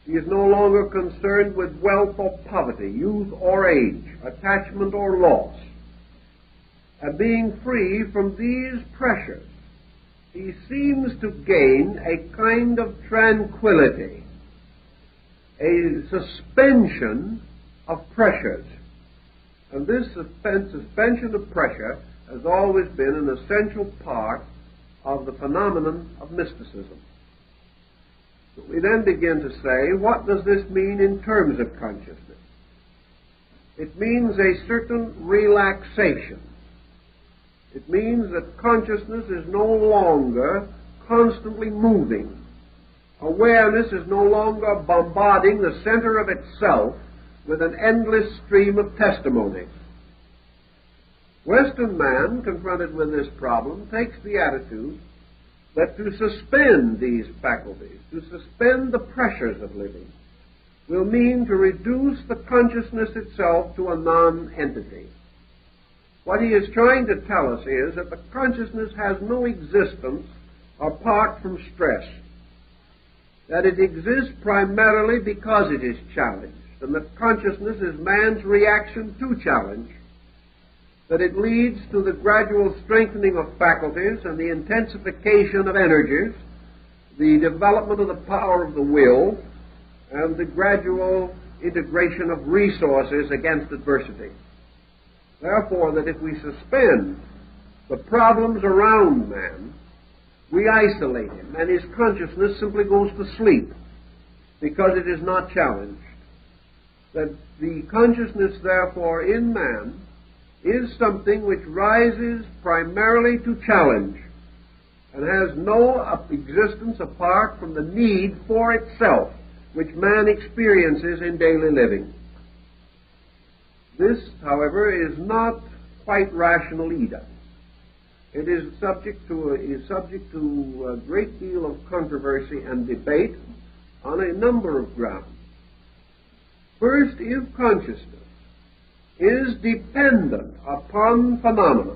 He is no longer concerned with wealth or poverty, youth or age, attachment or loss. And being free from these pressures, he seems to gain a kind of tranquility, a suspension of pressures. And this suspension of pressure has always been an essential part of the phenomenon of mysticism. So we then begin to say, what does this mean in terms of consciousness? It means a certain relaxation. It means that consciousness is no longer constantly moving. Awareness is no longer bombarding the center of itself with an endless stream of testimonies. Western man, confronted with this problem, takes the attitude that to suspend these faculties, to suspend the pressures of living, will mean to reduce the consciousness itself to a non-entity. What he is trying to tell us is that the consciousness has no existence apart from stress, that it exists primarily because it is challenged, and that consciousness is man's reaction to challenge, that it leads to the gradual strengthening of faculties and the intensification of energies, the development of the power of the will, and the gradual integration of resources against adversity. Therefore, that if we suspend the problems around man, we isolate him, and his consciousness simply goes to sleep because it is not challenged. That the consciousness, therefore, in man is something which rises primarily to challenge and has no existence apart from the need for itself, which man experiences in daily living. This, however, is not quite rational either. It is subject to a great deal of controversy and debate on a number of grounds. First, if consciousness is dependent upon phenomena,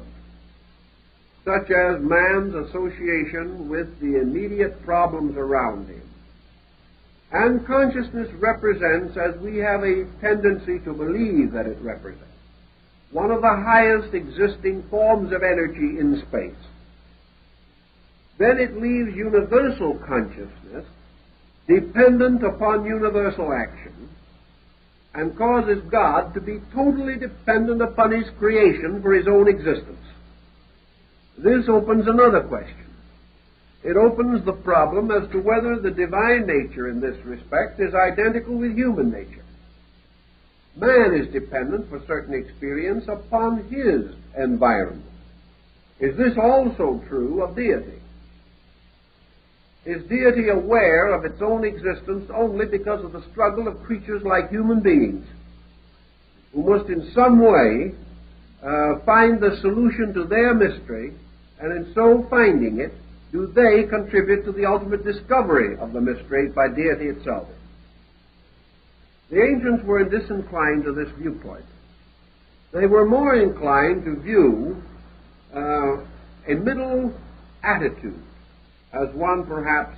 such as man's association with the immediate problems around him, and consciousness represents, as we have a tendency to believe that it represents, one of the highest existing forms of energy in space, then it leaves universal consciousness dependent upon universal action, and causes God to be totally dependent upon his creation for his own existence. This opens another question. It opens the problem as to whether the divine nature in this respect is identical with human nature. Man is dependent for certain experience upon his environment. Is this also true of deity? Is deity aware of its own existence only because of the struggle of creatures like human beings, who must in some way find the solution to their mystery, and in so finding it, do they contribute to the ultimate discovery of the mystery by deity itself? The ancients were disinclined to this viewpoint. They were more inclined to view a middle attitude as one perhaps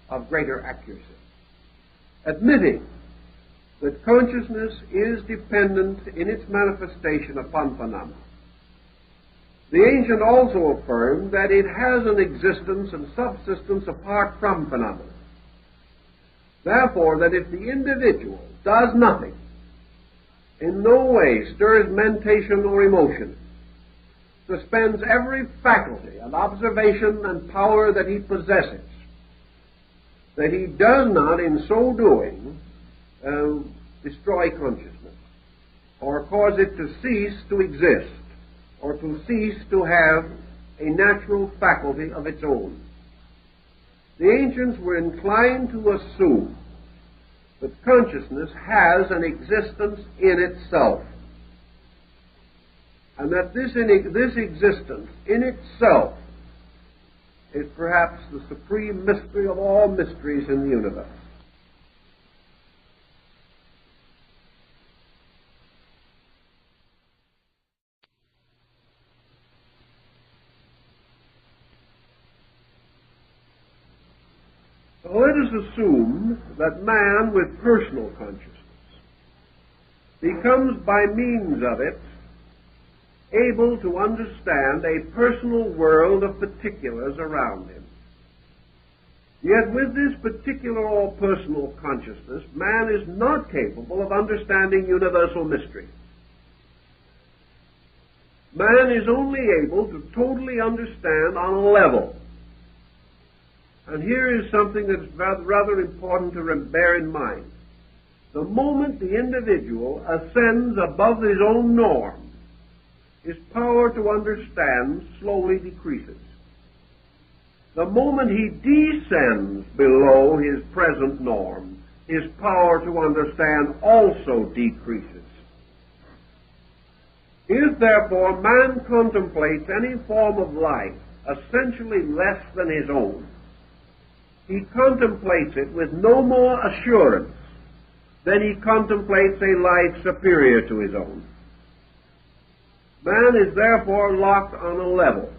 of greater accuracy, admitting that consciousness is dependent in its manifestation upon phenomena. The ancient also affirmed that it has an existence and subsistence apart from phenomena. Therefore, that if the individual does nothing, in no way stirs mentation or emotion, suspends every faculty and observation and power that he possesses, that he does not, in so doing, destroy consciousness, or cause it to cease to exist, or to cease to have a natural faculty of its own. The ancients were inclined to assume that consciousness has an existence in itself, and that this existence in itself is perhaps the supreme mystery of all mysteries in the universe. Let us assume that man with personal consciousness becomes by means of it able to understand a personal world of particulars around him. Yet with this particular or personal consciousness, man is not capable of understanding universal mystery. Man is only able to totally understand on a level. And here is something that's rather important to bear in mind. The moment the individual ascends above his own norm, his power to understand slowly decreases. The moment he descends below his present norm, his power to understand also decreases. If, therefore, man contemplates any form of life essentially less than his own, he contemplates it with no more assurance than he contemplates a life superior to his own. Man is therefore locked on a level.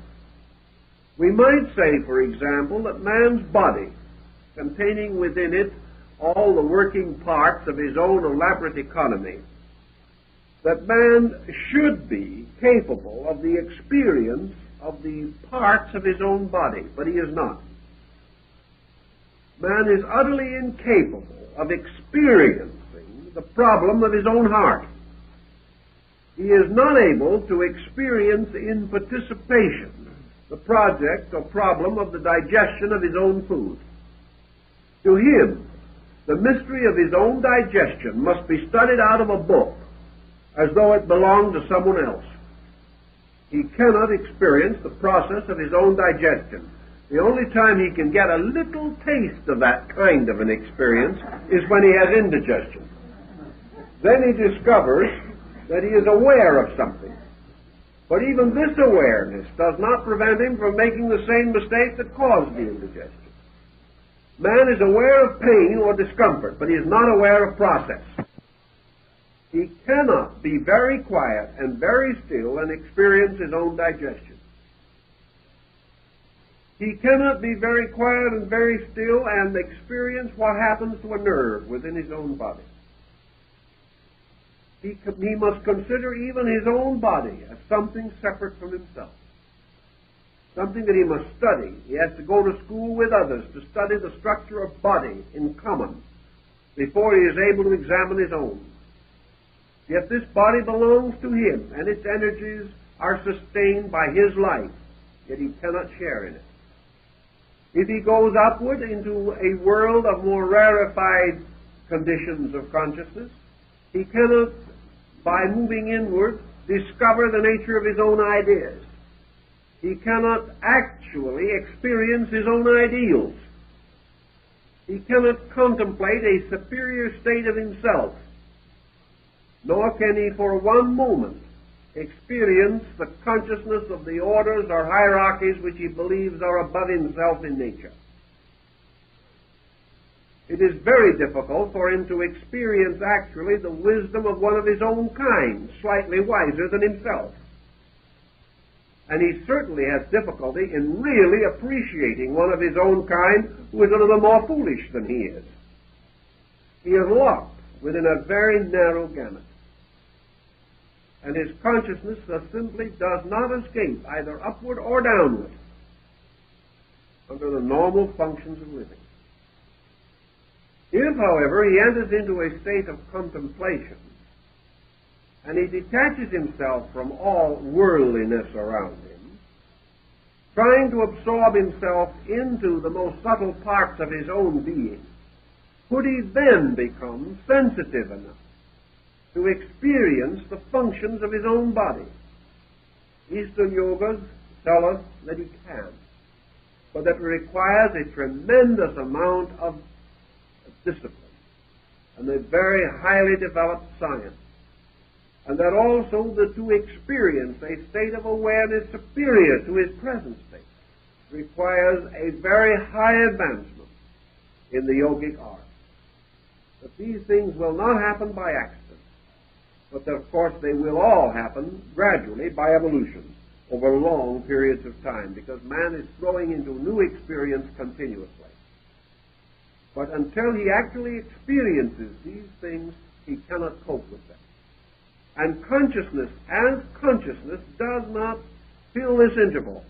We might say, for example, that man's body, containing within it all the working parts of his own elaborate economy, that man should be capable of the experience of the parts of his own body, but he is not. Man is utterly incapable of experiencing the problem of his own heart. He is not able to experience in participation the project or problem of the digestion of his own food. To him, the mystery of his own digestion must be studied out of a book as though it belonged to someone else. He cannot experience the process of his own digestion. The only time he can get a little taste of that kind of an experience is when he has indigestion. Then he discovers that he is aware of something. But even this awareness does not prevent him from making the same mistake that caused the indigestion. Man is aware of pain or discomfort, but he is not aware of process. He cannot be very quiet and very still and experience his own digestion. He cannot be very quiet and very still and experience what happens to a nerve within his own body. He must consider even his own body as something separate from himself, something that he must study. He has to go to school with others to study the structure of body in common before he is able to examine his own. Yet this body belongs to him, and its energies are sustained by his life, yet he cannot share in it. If he goes upward into a world of more rarefied conditions of consciousness, he cannot, by moving inward, discover the nature of his own ideas. He cannot actually experience his own ideals. He cannot contemplate a superior state of himself, nor can he for one moment experience the consciousness of the orders or hierarchies which he believes are above himself in nature. It is very difficult for him to experience actually the wisdom of one of his own kind, slightly wiser than himself. And he certainly has difficulty in really appreciating one of his own kind who is a little more foolish than he is. He is locked within a very narrow gamut. And his consciousness thus simply does not escape either upward or downward under the normal functions of living. If, however, he enters into a state of contemplation, and he detaches himself from all worldliness around him, trying to absorb himself into the most subtle parts of his own being, could he then become sensitive enough to experience the functions of his own body? Eastern yogas tell us that he can, but that it requires a tremendous amount of discipline and a very highly developed science, and that also that to experience a state of awareness superior to his present state requires a very high advancement in the yogic art. But these things will not happen by accident, but that, of course, they will all happen gradually by evolution over long periods of time, because man is growing into new experience continuously. But until he actually experiences these things, he cannot cope with them. And consciousness, as consciousness, does not fill this interval.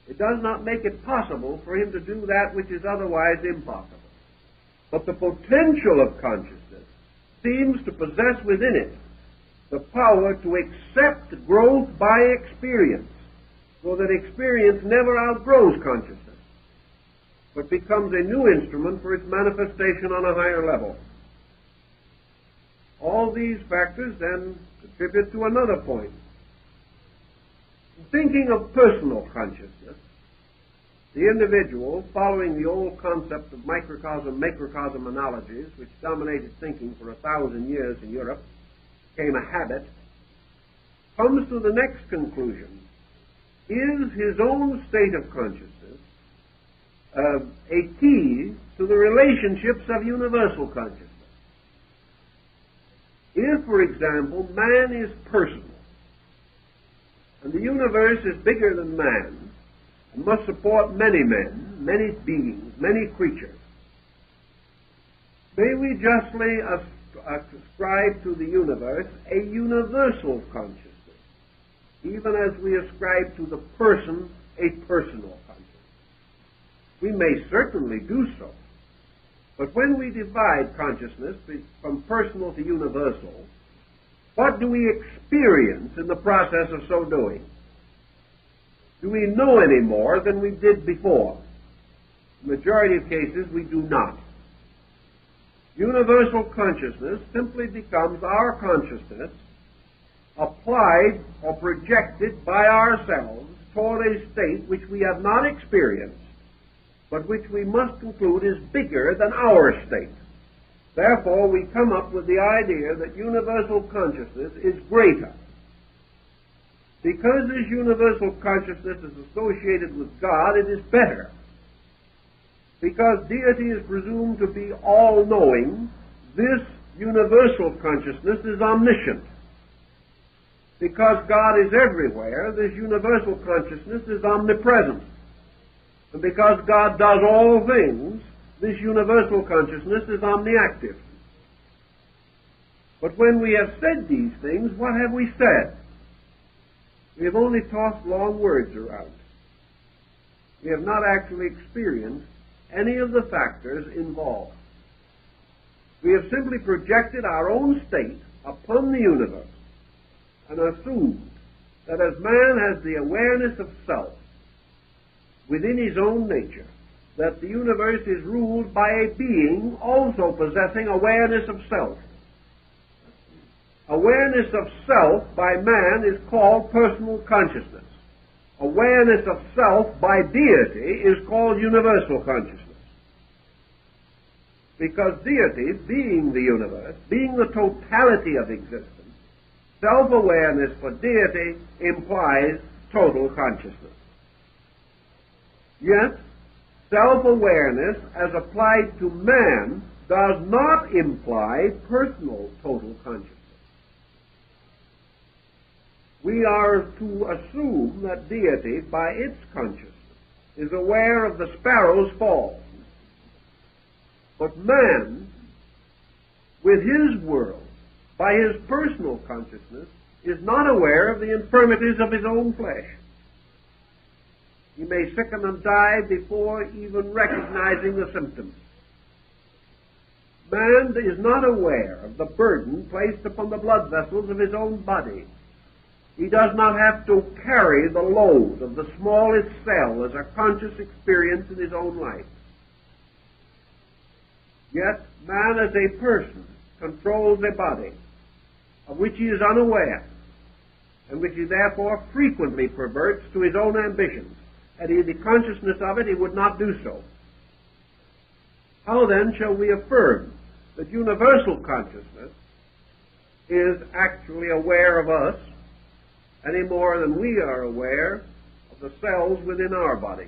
It does not make it possible for him to do that which is otherwise impossible. But the potential of consciousness seems to possess within it the power to accept growth by experience, so that experience never outgrows consciousness, but becomes a new instrument for its manifestation on a higher level. All these factors then contribute to another point. Thinking of personal consciousness, the individual, following the old concept of microcosm analogies, which dominated thinking for 1,000 years in Europe, became a habit, comes to the next conclusion. Is his own state of consciousness a key to the relationships of universal consciousness? If, for example, man is personal, and the universe is bigger than man, and must support many men, many beings, many creatures, may we justly ascribe to the universe a universal consciousness, even as we ascribe to the person a personal consciousness? We may certainly do so, but when we divide consciousness from personal to universal, what do we experience in the process of so doing? Do we know any more than we did before? In the majority of cases, we do not. Universal consciousness simply becomes our consciousness applied or projected by ourselves toward a state which we have not experienced, but which we must conclude is bigger than our state. Therefore, we come up with the idea that universal consciousness is greater. Because this universal consciousness is associated with God, it is better. Because deity is presumed to be all-knowing, this universal consciousness is omniscient. Because God is everywhere, this universal consciousness is omnipresent. And because God does all things, this universal consciousness is omniactive. But when we have said these things, what have we said? We have only tossed long words around. We have not actually experienced any of the factors involved. We have simply projected our own state upon the universe and assumed that as man has the awareness of self within his own nature, that the universe is ruled by a being also possessing awareness of self. Awareness of self by man is called personal consciousness. Awareness of self by deity is called universal consciousness. Because deity, being the universe, being the totality of existence, self-awareness for deity implies total consciousness. Yet, self-awareness as applied to man does not imply personal total consciousness. We are to assume that deity, by its consciousness, is aware of the sparrow's fall. But man, with his world, by his personal consciousness, is not aware of the infirmities of his own flesh. He may sicken and die before even recognizing the symptoms. Man is not aware of the burden placed upon the blood vessels of his own body. He does not have to carry the load of the smallest cell as a conscious experience in his own life. Yet, man as a person controls a body of which he is unaware, and which he therefore frequently perverts to his own ambitions. Had he the consciousness of it, he would not do so. How then shall we affirm that universal consciousness is actually aware of us any more than we are aware of the cells within our body?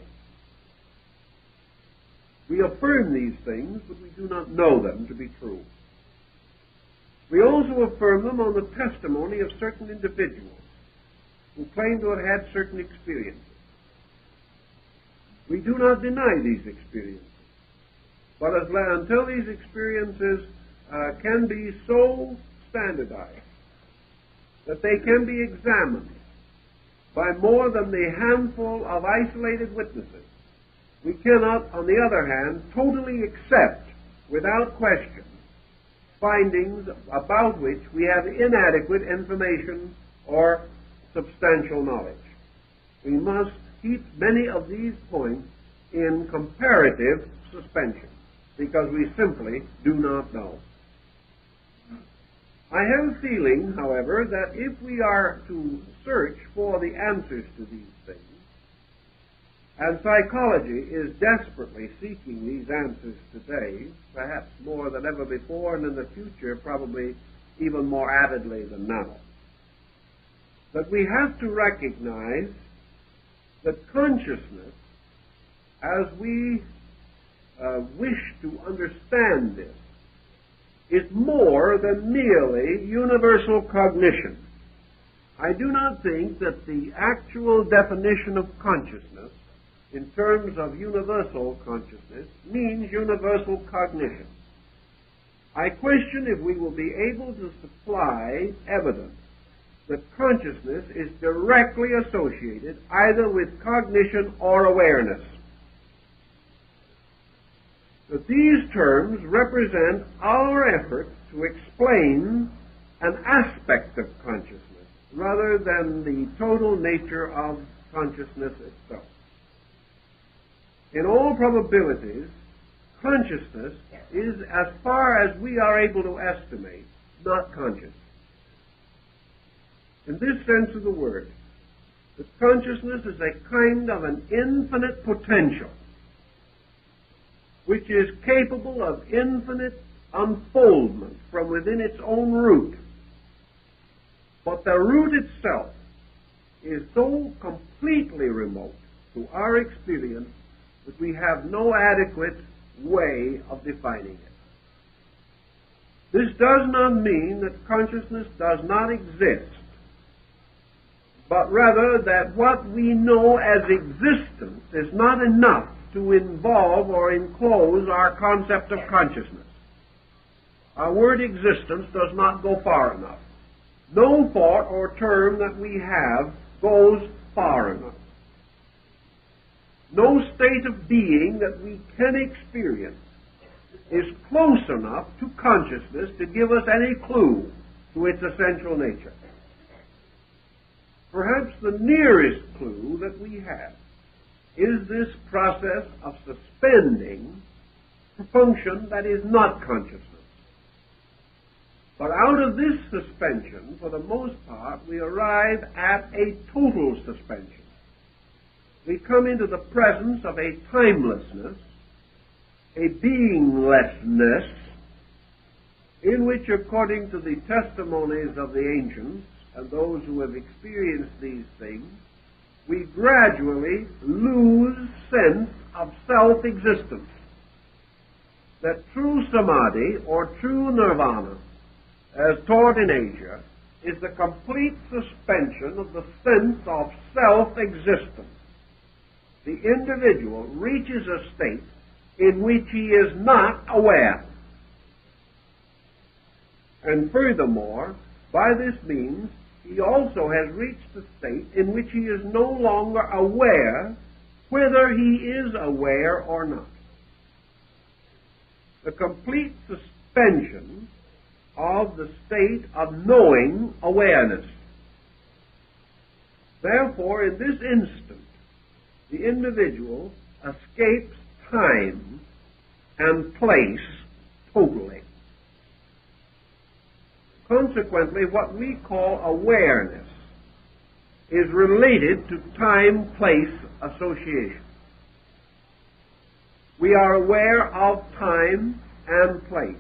We affirm these things, but we do not know them to be true. We also affirm them on the testimony of certain individuals who claim to have had certain experiences. We do not deny these experiences. But until these experiences can be so standardized that they can be examined by more than the handful of isolated witnesses, we cannot, on the other hand, totally accept, without question, findings about which we have inadequate information or substantial knowledge. We must keep many of these points in comparative suspension, because we simply do not know. I have a feeling, however, that if we are to search for the answers to these things, and psychology is desperately seeking these answers today, perhaps more than ever before, and in the future probably even more avidly than now, that we have to recognize that consciousness, as we wish to understand this, is more than merely universal cognition. I do not think that the actual definition of consciousness in terms of universal consciousness means universal cognition. I question if we will be able to supply evidence that consciousness is directly associated either with cognition or awareness. That these terms represent our effort to explain an aspect of consciousness rather than the total nature of consciousness itself. In all probabilities, consciousness is, as far as we are able to estimate, not conscious. In this sense of the word, that consciousness is a kind of an infinite potential which is capable of infinite unfoldment from within its own root. But the root itself is so completely remote to our experience that we have no adequate way of defining it. This does not mean that consciousness does not exist, but rather that what we know as existence is not enough to involve or enclose our concept of consciousness. Our word existence does not go far enough. No thought or term that we have goes far enough. No state of being that we can experience is close enough to consciousness to give us any clue to its essential nature. Perhaps the nearest clue that we have is this process of suspending a function that is not consciousness. But out of this suspension, for the most part, we arrive at a total suspension. We come into the presence of a timelessness, a beinglessness, in which, according to the testimonies of the ancients and those who have experienced these things, we gradually lose sense of self-existence. That true samadhi, or true nirvana, as taught in Asia, is the complete suspension of the sense of self-existence. The individual reaches a state in which he is not aware. And furthermore, by this means, he also has reached a state in which he is no longer aware whether he is aware or not. The complete suspension of the state of knowing awareness. Therefore, in this instant, the individual escapes time and place totally. Consequently, what we call awareness is related to time-place association. We are aware of time and place,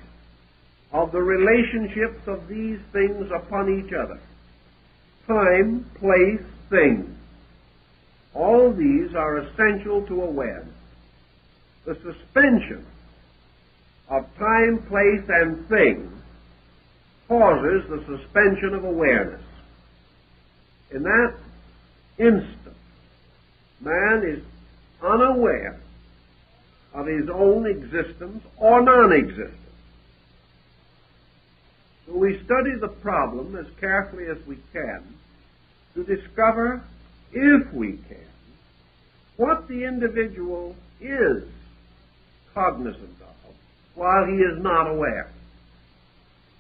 of the relationships of these things upon each other. Time, place, things. All these are essential to awareness. The suspension of time, place, and thing causes the suspension of awareness. In that instant, man is unaware of his own existence or non-existence. So we study the problem as carefully as we can to discover, if we can, what the individual is cognizant of while he is not aware.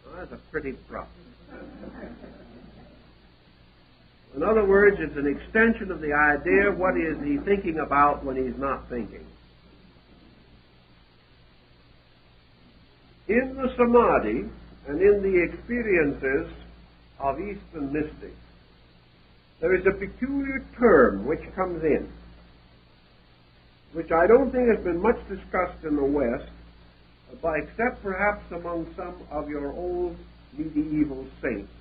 Well, that's a pretty problem. In other words, it's an extension of the idea, what is he thinking about when he's not thinking? In the samadhi and in the experiences of Eastern mystics, there is a peculiar term which comes in, which I don't think has been much discussed in the West, except perhaps among some of your old medieval saints.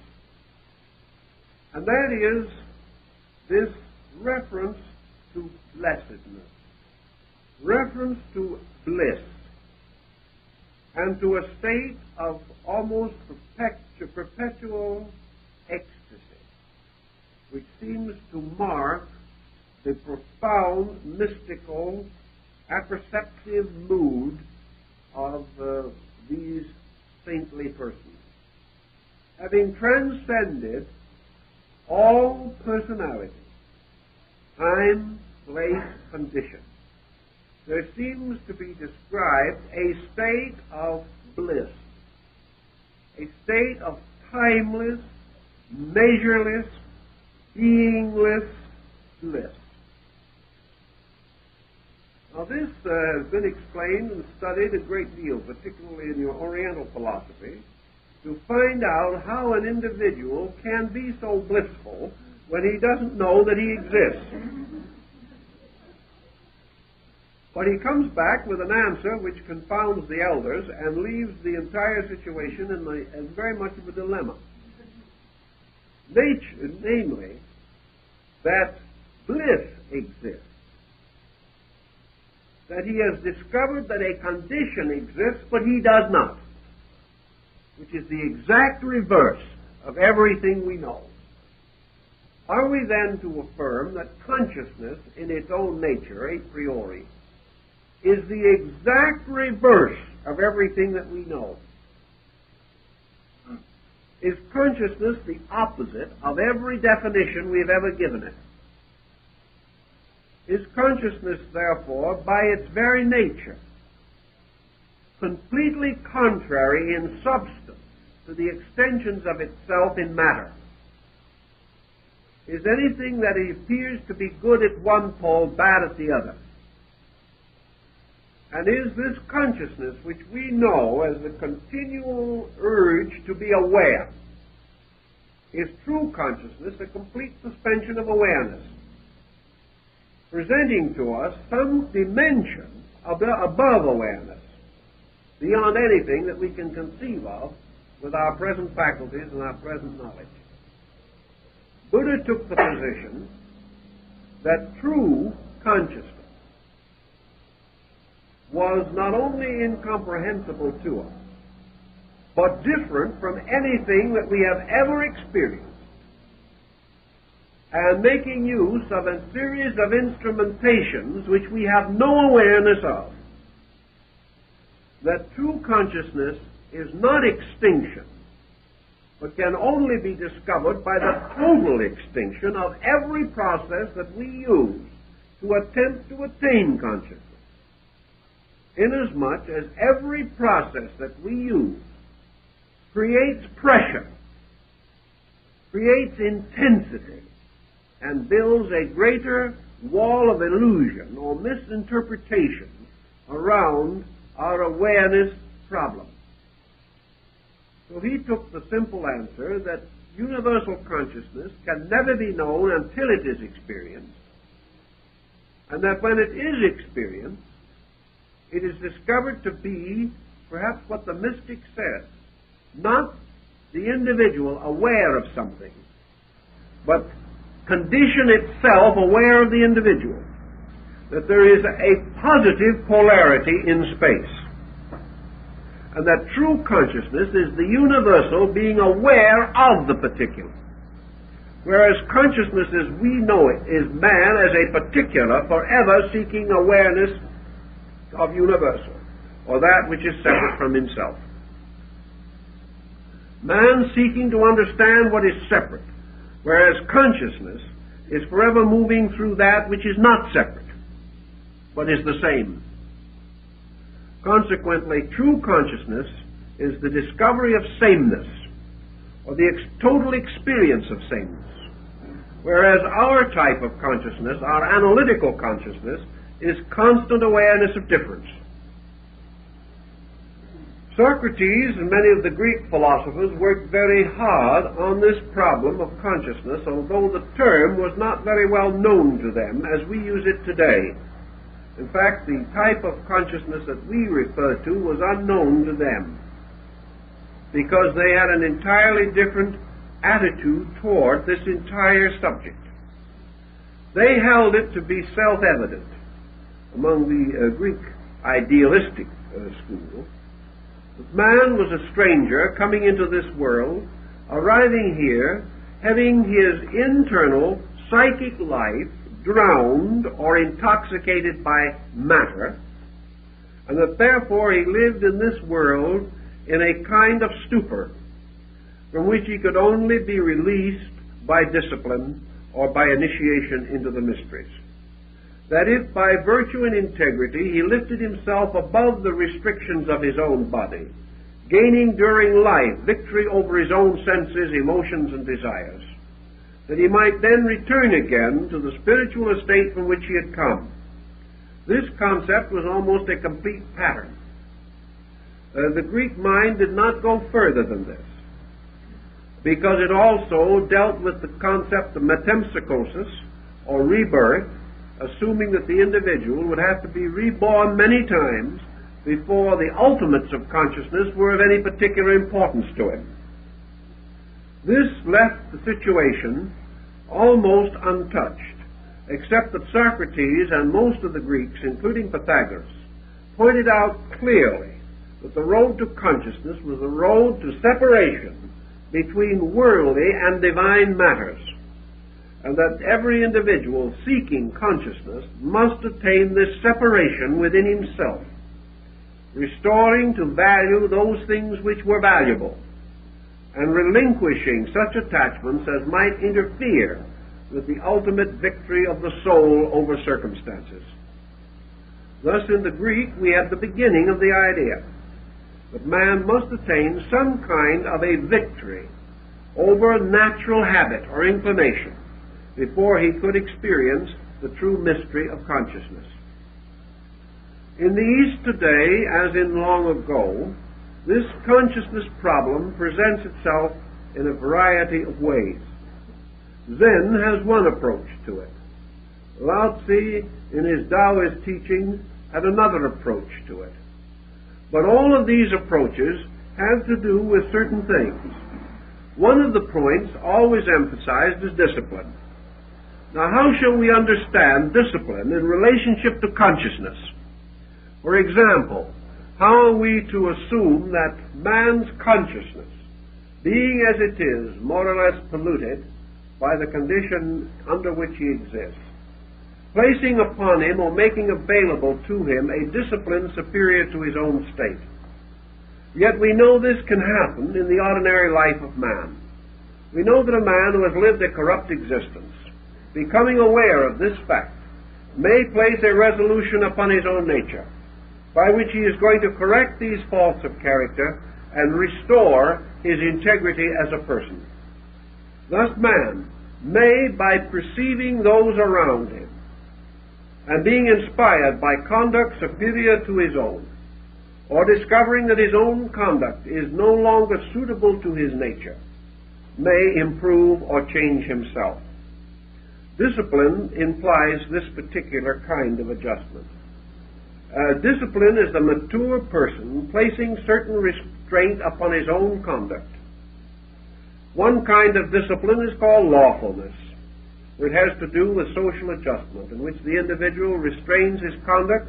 And that is this reference to blessedness, reference to bliss, and to a state of almost perpetual ecstasy, which seems to mark the profound, mystical, apperceptive mood of these saintly persons. Having transcended all personality, time, place, condition, there seems to be described a state of bliss, a state of timeless, measureless, beingless bliss. Now this has been explained and studied a great deal, particularly in your Oriental philosophy, to find out how an individual can be so blissful when he doesn't know that he exists. But he comes back with an answer which confounds the elders and leaves the entire situation in very much of a dilemma. Namely, that bliss exists, that he has discovered that a condition exists, but he does not, which is the exact reverse of everything we know. Are we then to affirm that consciousness in its own nature, a priori, is the exact reverse of everything that we know? Is consciousness the opposite of every definition we've ever given it? Is consciousness, therefore, by its very nature, completely contrary in substance to the extensions of itself in matter? Is anything that appears to be good at one pole bad at the other? And is this consciousness, which we know as the continual urge to be aware, is true consciousness a complete suspension of awareness, presenting to us some dimension above awareness, beyond anything that we can conceive of with our present faculties and our present knowledge? Buddha took the position that true consciousness was not only incomprehensible to us, but different from anything that we have ever experienced, and making use of a series of instrumentations which we have no awareness of. That true consciousness is not extinction, but can only be discovered by the total extinction of every process that we use to attempt to attain consciousness. Inasmuch as every process that we use creates pressure, creates intensity, and builds a greater wall of illusion or misinterpretation around our awareness problem. So he took the simple answer that universal consciousness can never be known until it is experienced, and that when it is experienced, it is discovered to be perhaps what the mystic says, not the individual aware of something, but condition itself aware of the individual, that there is a positive polarity in space, and that true consciousness is the universal being aware of the particular, whereas consciousness as we know it is man as a particular forever seeking awareness of universal, or that which is separate from himself. Man seeking to understand what is separate, whereas consciousness is forever moving through that which is not separate, but is the same. Consequently, true consciousness is the discovery of sameness, or the total experience of sameness, whereas our type of consciousness, our analytical consciousness, is constant awareness of difference. Socrates and many of the Greek philosophers worked very hard on this problem of consciousness, although the term was not very well known to them as we use it today. In fact, the type of consciousness that we refer to was unknown to them, because they had an entirely different attitude toward this entire subject. They held it to be self-evident among the Greek idealistic school that man was a stranger coming into this world, arriving here, having his internal psychic life drowned or intoxicated by matter, and that therefore he lived in this world in a kind of stupor from which he could only be released by discipline or by initiation into the mysteries. That if by virtue and integrity he lifted himself above the restrictions of his own body, gaining during life victory over his own senses, emotions, and desires, that he might then return again to the spiritual estate from which he had come. This concept was almost a complete pattern. The Greek mind did not go further than this, because it also dealt with the concept of metempsychosis, or rebirth, assuming that the individual would have to be reborn many times before the ultimates of consciousness were of any particular importance to him. This left the situation almost untouched, except that Socrates and most of the Greeks, including Pythagoras, pointed out clearly that the road to consciousness was a road to separation between worldly and divine matters, and that every individual seeking consciousness must attain this separation within himself, restoring to value those things which were valuable, and relinquishing such attachments as might interfere with the ultimate victory of the soul over circumstances. Thus, in the Greek, we have the beginning of the idea that man must attain some kind of a victory over natural habit or inclination before he could experience the true mystery of consciousness. In the East today, as in long ago, this consciousness problem presents itself in a variety of ways. Zen has one approach to it. Lao Tzu, in his Taoist teachings, had another approach to it. But all of these approaches have to do with certain things. One of the points always emphasized is discipline. Now, how shall we understand discipline in relationship to consciousness? For example, how are we to assume that man's consciousness, being as it is more or less polluted by the condition under which he exists, placing upon him or making available to him a discipline superior to his own state? Yet we know this can happen in the ordinary life of man. We know that a man who has lived a corrupt existence, becoming aware of this fact, may place a resolution upon his own nature, by which he is going to correct these faults of character and restore his integrity as a person. Thus man may, by perceiving those around him, and being inspired by conduct superior to his own, or discovering that his own conduct is no longer suitable to his nature, may improve or change himself. Discipline implies this particular kind of adjustment. Discipline is the mature person placing certain restraint upon his own conduct. One kind of discipline is called lawfulness. It has to do with social adjustment, in which the individual restrains his conduct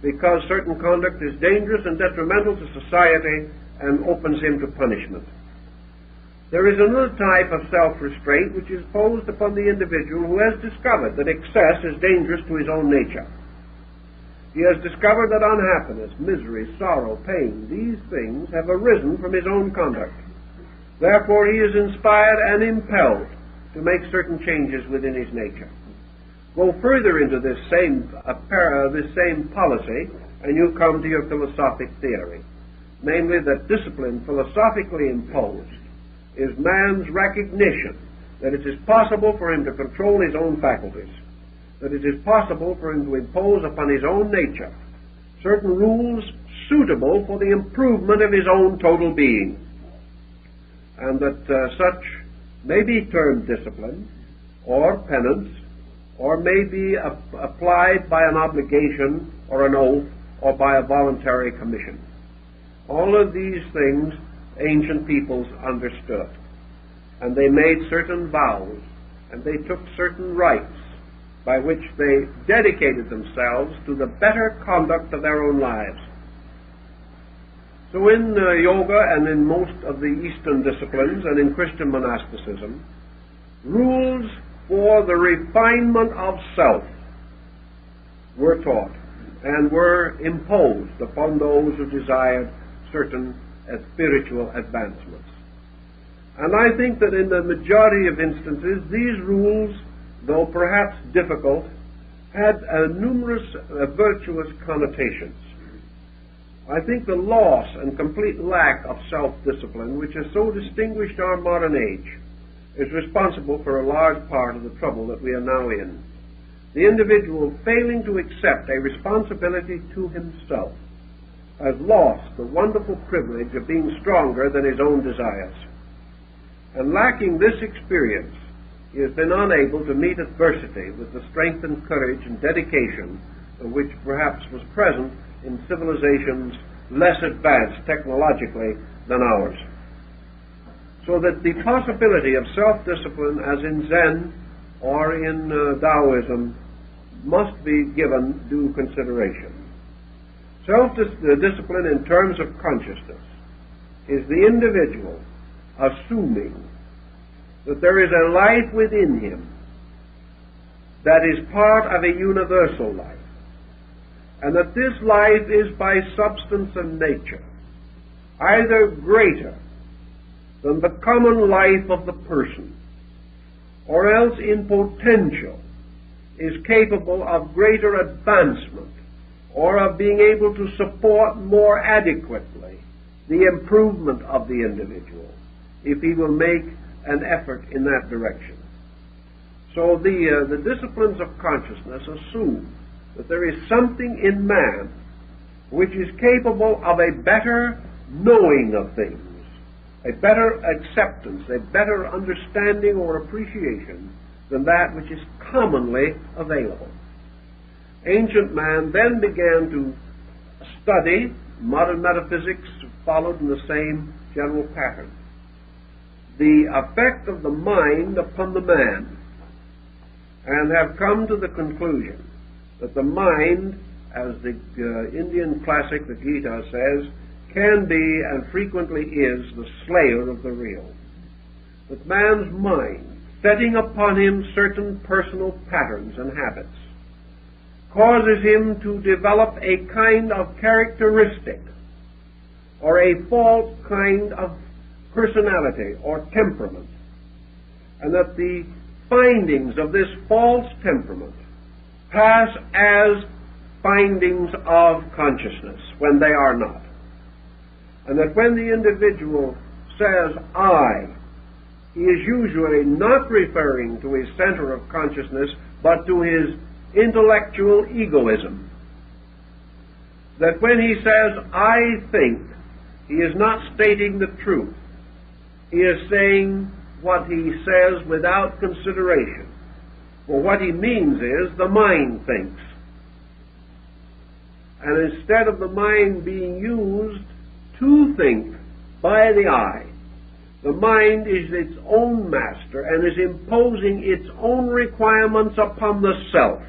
because certain conduct is dangerous and detrimental to society and opens him to punishment. There is another type of self-restraint which is imposed upon the individual who has discovered that excess is dangerous to his own nature. He has discovered that unhappiness, misery, sorrow, pain, these things have arisen from his own conduct. Therefore, he is inspired and impelled to make certain changes within his nature. Go further into this same policy, and you come to your philosophic theory, namely that discipline philosophically imposed is man's recognition that it is possible for him to control his own faculties, that it is possible for him to impose upon his own nature certain rules suitable for the improvement of his own total being, and that such may be termed discipline or penance, or may be applied by an obligation or an oath or by a voluntary commission. All of these things ancient peoples understood, and they made certain vows, and they took certain rites by which they dedicated themselves to the better conduct of their own lives. So in yoga and in most of the Eastern disciplines and in Christian monasticism, rules for the refinement of self were taught and were imposed upon those who desired certain spiritual advancements. And I think that in the majority of instances, these rules, though perhaps difficult, had numerous virtuous connotations. I think the loss and complete lack of self-discipline, which has so distinguished our modern age, is responsible for a large part of the trouble that we are now in. The individual failing to accept a responsibility to himself has lost the wonderful privilege of being stronger than his own desires. And lacking this experience, he has been unable to meet adversity with the strength and courage and dedication which perhaps was present in civilizations less advanced technologically than ours. So that the possibility of self-discipline, as in Zen or in Taoism, must be given due consideration. Self-discipline in terms of consciousness is the individual assuming that there is a life within him that is part of a universal life, and that this life is by substance and nature either greater than the common life of the person, or else in potential is capable of greater advancement, or of being able to support more adequately the improvement of the individual, if he will make an effort in that direction. So the disciplines of consciousness assume that there is something in man which is capable of a better knowing of things, a better acceptance, a better understanding or appreciation than that which is commonly available. Ancient man then began to study. Modern metaphysics followed in the same general pattern. The effect of the mind upon the man, and have come to the conclusion that the mind, as the Indian classic, the Gita, says, can be and frequently is the slayer of the real. That man's mind, setting upon him certain personal patterns and habits, causes him to develop a kind of characteristic or a false kind of personality or temperament, and that the findings of this false temperament pass as findings of consciousness when they are not. And that when the individual says I, he is usually not referring to his center of consciousness, but to his intellectual egoism. That when he says I think, he is not stating the truth. He is saying what he says without consideration. For what he means is the mind thinks. And instead of the mind being used to think by the I, the mind is its own master and is imposing its own requirements upon the self.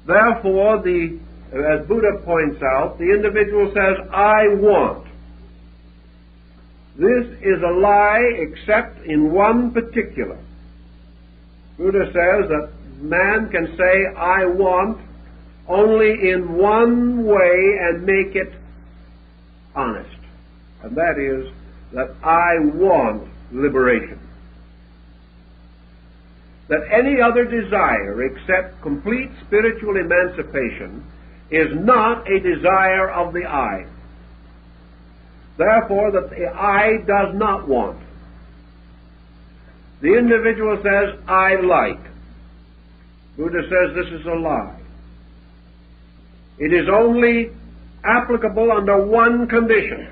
Therefore, as Buddha points out, the individual says, I want. This is a lie except in one particular. Buddha says that man can say, I want, only in one way and make it honest. And that is that I want liberation. That any other desire except complete spiritual emancipation is not a desire of the I. Therefore, that the I does not want. The individual says, I like. Buddha says this is a lie. It is only applicable under one condition,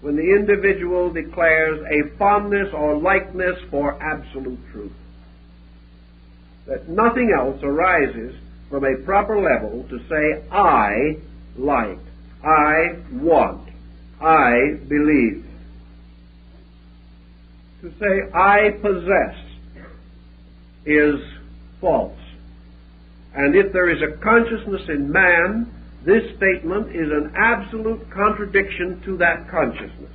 when the individual declares a fondness or likeness for absolute truth. That nothing else arises from a proper level to say, I like, I want, I believe. To say, I possess, is false. And if there is a consciousness in man, this statement is an absolute contradiction to that consciousness.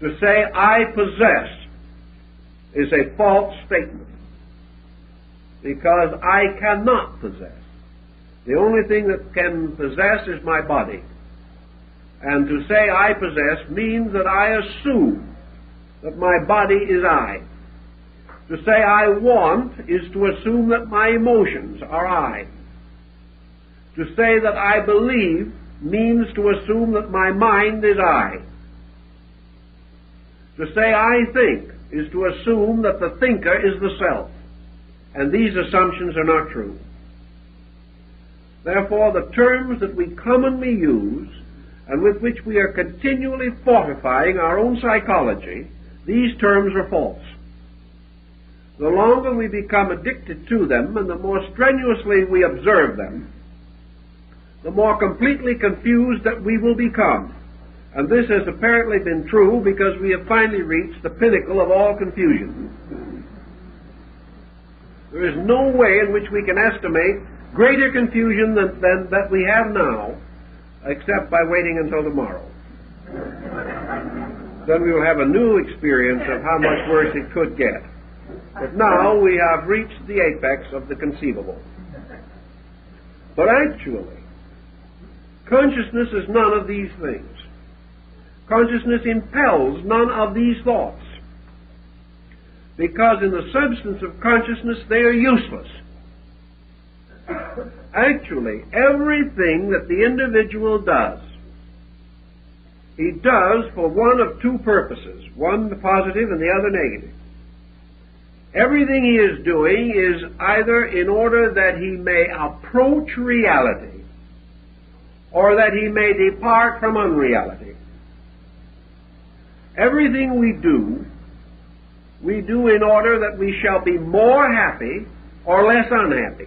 To say, I possess, is a false statement, because I cannot possess. The only thing that can possess is my body. And to say I possess means that I assume that my body is I. To say I want is to assume that my emotions are I. To say that I believe means to assume that my mind is I. To say I think is to assume that the thinker is the self. And these assumptions are not true. Therefore, the terms that we commonly use, and with which we are continually fortifying our own psychology, these terms are false. The longer we become addicted to them, and the more strenuously we observe them, the more completely confused that we will become. And this has apparently been true because we have finally reached the pinnacle of all confusion. There is no way in which we can estimate greater confusion than that we have now, except by waiting until tomorrow. Then we will have a new experience of how much worse it could get. But now we have reached the apex of the conceivable. But actually, consciousness is none of these things. Consciousness impels none of these thoughts, because in the substance of consciousness they are useless. Actually, everything that the individual does, he does for one of two purposes, one the positive and the other negative. Everything he is doing is either in order that he may approach reality or that he may depart from unreality. Everything we do in order that we shall be more happy or less unhappy,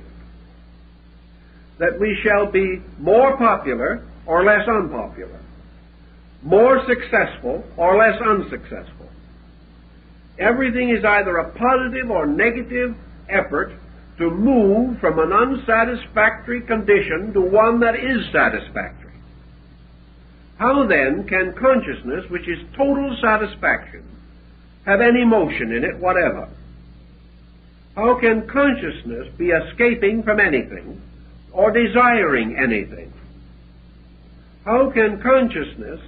that we shall be more popular or less unpopular, more successful or less unsuccessful. Everything is either a positive or negative effort to move from an unsatisfactory condition to one that is satisfactory. How then can consciousness, which is total satisfaction, have any motion in it whatever? How can consciousness be escaping from anything or desiring anything? How can consciousness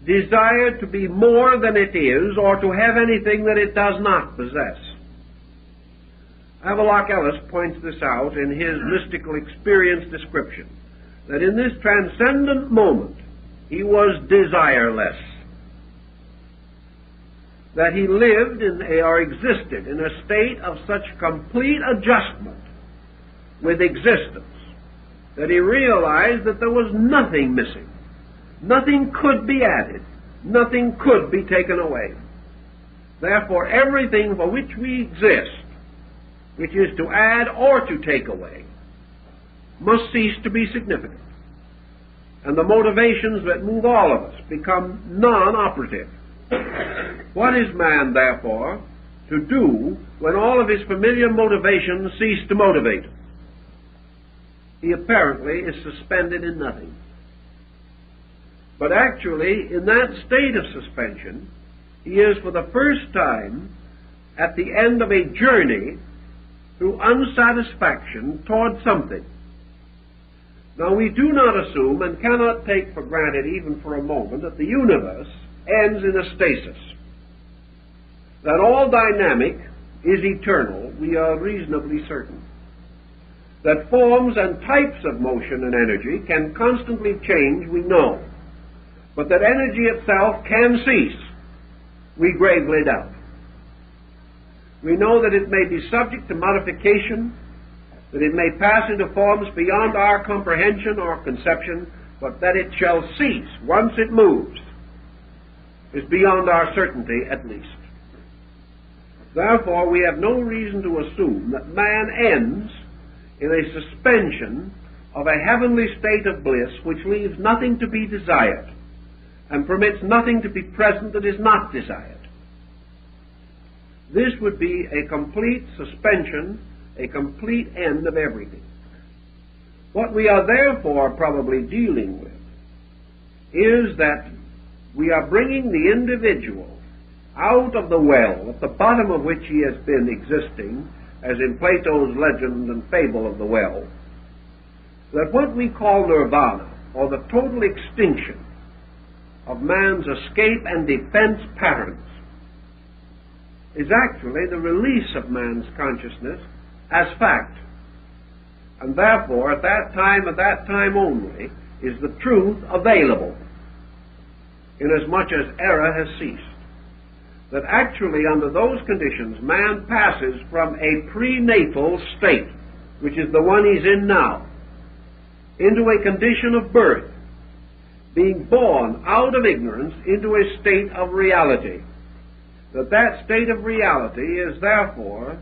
desire to be more than it is or to have anything that it does not possess? Havelock Ellis points this out in his mystical experience description, that in this transcendent moment he was desireless, that he lived or existed in a state of such complete adjustment with existence that he realized that there was nothing missing. Nothing could be added. Nothing could be taken away. Therefore, everything for which we exist, which is to add or to take away, must cease to be significant. And the motivations that move all of us become non-operative. What is man, therefore, to do when all of his familiar motivations cease to motivate him? He apparently is suspended in nothing. But actually, in that state of suspension, he is for the first time at the end of a journey through unsatisfaction toward something. Now, we do not assume and cannot take for granted even for a moment that the universe ends in a stasis. That all dynamic is eternal, we are reasonably certain. That forms and types of motion and energy can constantly change, we know. But that energy itself can cease, we gravely doubt. We know that it may be subject to modification, that it may pass into forms beyond our comprehension or conception, but that it shall cease once it moves is beyond our certainty at least. Therefore, we have no reason to assume that man ends in a suspension of a heavenly state of bliss which leaves nothing to be desired and permits nothing to be present that is not desired. This would be a complete suspension, a complete end of everything. What we are therefore probably dealing with is that we are bringing the individual out of the well at the bottom of which he has been existing, as in Plato's legend and fable of the well, that what we call nirvana, or the total extinction of man's escape and defense patterns, is actually the release of man's consciousness as fact. And therefore, at that time only, is the truth available, inasmuch as error has ceased. That actually, under those conditions, man passes from a prenatal state, which is the one he's in now, into a condition of birth, being born out of ignorance into a state of reality. That state of reality is therefore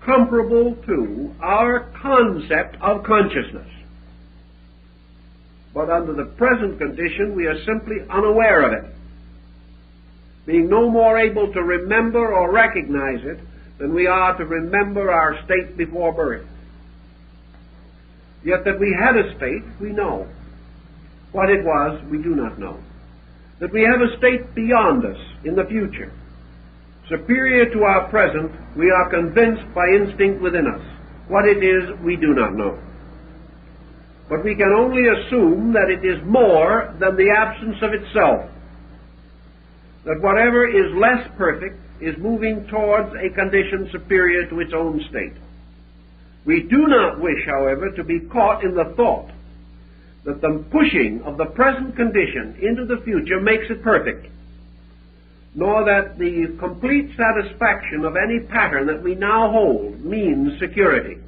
comparable to our concept of consciousness. But under the present condition, we are simply unaware of it, being no more able to remember or recognize it than we are to remember our state before birth. Yet that we had a state, we know. What it was, we do not know. That we have a state beyond us in the future, superior to our present, we are convinced by instinct within us. What it is, we do not know. But we can only assume that it is more than the absence of itself. That whatever is less perfect is moving towards a condition superior to its own state. We do not wish, however, to be caught in the thought that the pushing of the present condition into the future makes it perfect, nor that the complete satisfaction of any pattern that we now hold means security.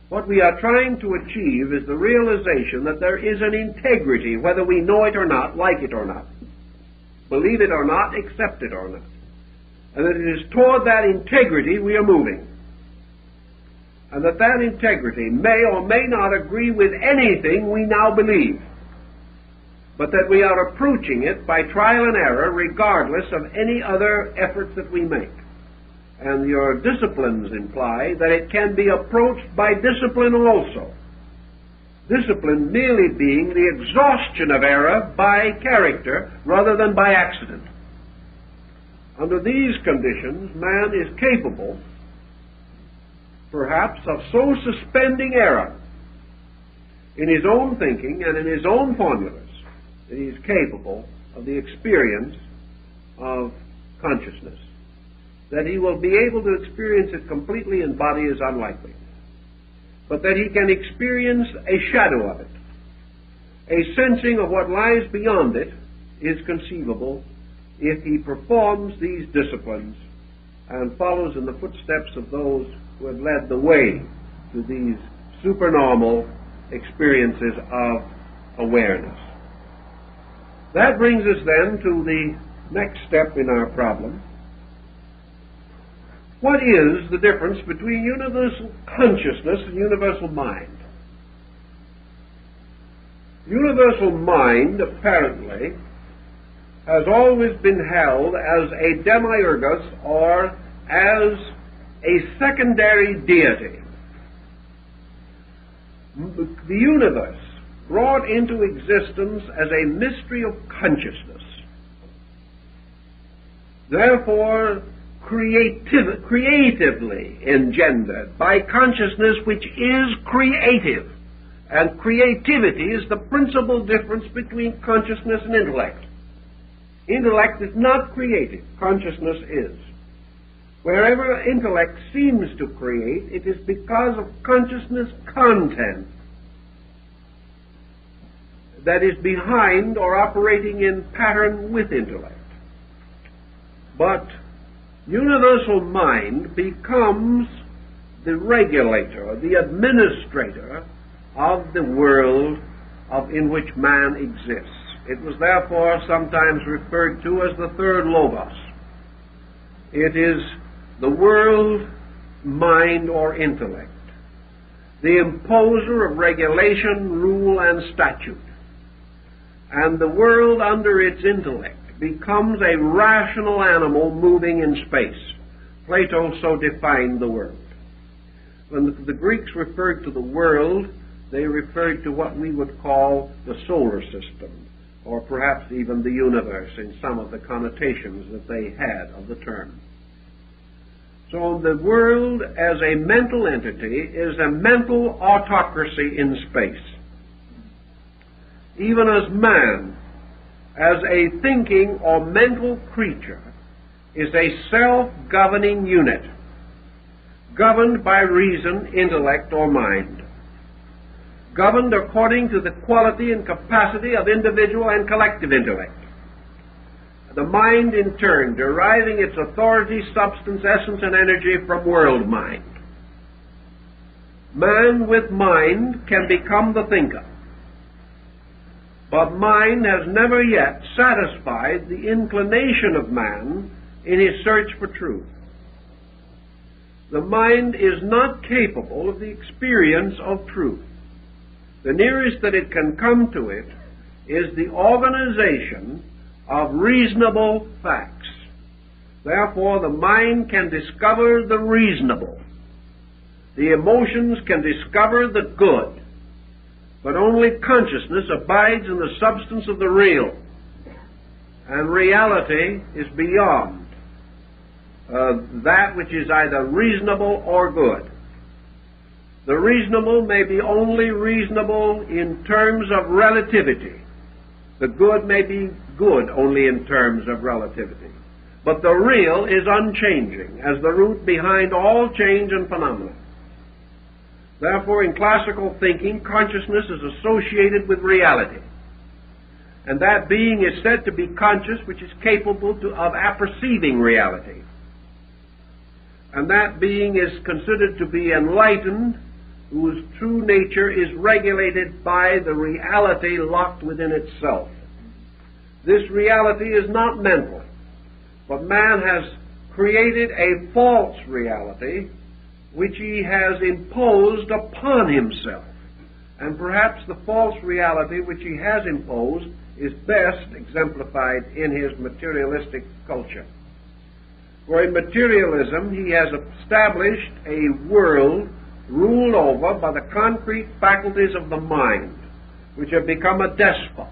What we are trying to achieve is the realization that there is an integrity, whether we know it or not, like it or not, believe it or not, accept it or not, and that it is toward that integrity we are moving, and that that integrity may or may not agree with anything we now believe, but that we are approaching it by trial and error regardless of any other efforts that we make. And your disciplines imply that it can be approached by discipline also. Discipline merely being the exhaustion of error by character rather than by accident. Under these conditions, man is capable, perhaps, of so suspending error in his own thinking and in his own formulas that he is capable of the experience of consciousness. That he will be able to experience it completely in body is unlikely, but that he can experience a shadow of it. A sensing of what lies beyond it is conceivable if he performs these disciplines and follows in the footsteps of those who have led the way to these supernormal experiences of awareness. That brings us then to the next step in our problem. What is the difference between universal consciousness and universal mind? Universal mind, apparently, has always been held as a demiurgus or as a secondary deity. The universe brought into existence as a mystery of consciousness. Therefore, creatively engendered by consciousness which is creative, And creativity is the principal difference between consciousness and intellect. Intellect is not creative. Consciousness is. Wherever intellect seems to create, it is because of consciousness content that is behind or operating in pattern with intellect. But universal mind becomes the regulator, the administrator of the world in which man exists. It was therefore sometimes referred to as the third logos. It is the world, mind, or intellect, the imposer of regulation, rule, and statute. And the world under its intellect becomes a rational animal moving in space. Plato so defined the world. When the Greeks referred to the world, they referred to what we would call the solar system, or perhaps even the universe in some of the connotations that they had of the term. So the world as a mental entity is a mental autocracy in space. Even as man, as a thinking or mental creature, is a self-governing unit, governed by reason, intellect, or mind, governed according to the quality and capacity of individual and collective intellect. The mind, in turn, deriving its authority, substance, essence, and energy from world mind. Man with mind can become the thinker, but mind has never yet satisfied the inclination of man in his search for truth. The mind is not capable of the experience of truth. The nearest that it can come to it is the organization of reasonable facts. Therefore, the mind can discover the reasonable. The emotions can discover the good. But only consciousness abides in the substance of the real. And reality is beyond that which is either reasonable or good. The reasonable may be only reasonable in terms of relativity. The good may be good only in terms of relativity. But the real is unchanging, as the root behind all change and phenomena. Therefore, in classical thinking, consciousness is associated with reality. And that being is said to be conscious, which is capable of apperceiving reality. And that being is considered to be enlightened, whose true nature is regulated by the reality locked within itself. This reality is not mental, but man has created a false reality which he has imposed upon himself. And perhaps the false reality which he has imposed is best exemplified in his materialistic culture. For in materialism he has established a world ruled over by the concrete faculties of the mind, which have become a despot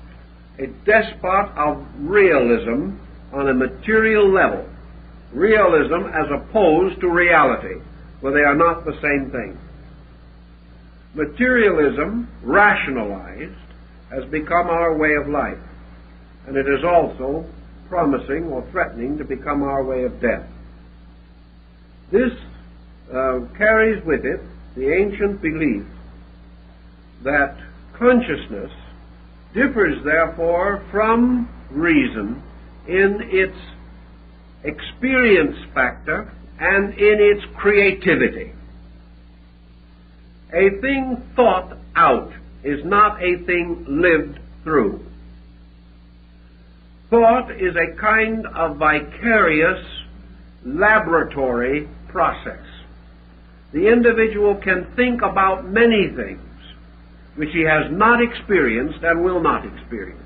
of realism on a material level. Realism as opposed to reality, for they are not the same thing. Materialism, rationalized, has become our way of life, and it is also promising or threatening to become our way of death. This carries with it the ancient belief that consciousness differs, therefore, from reason in its experience factor and in its creativity. A thing thought out is not a thing lived through. Thought is a kind of vicarious laboratory process. The individual can think about many things which he has not experienced and will not experience,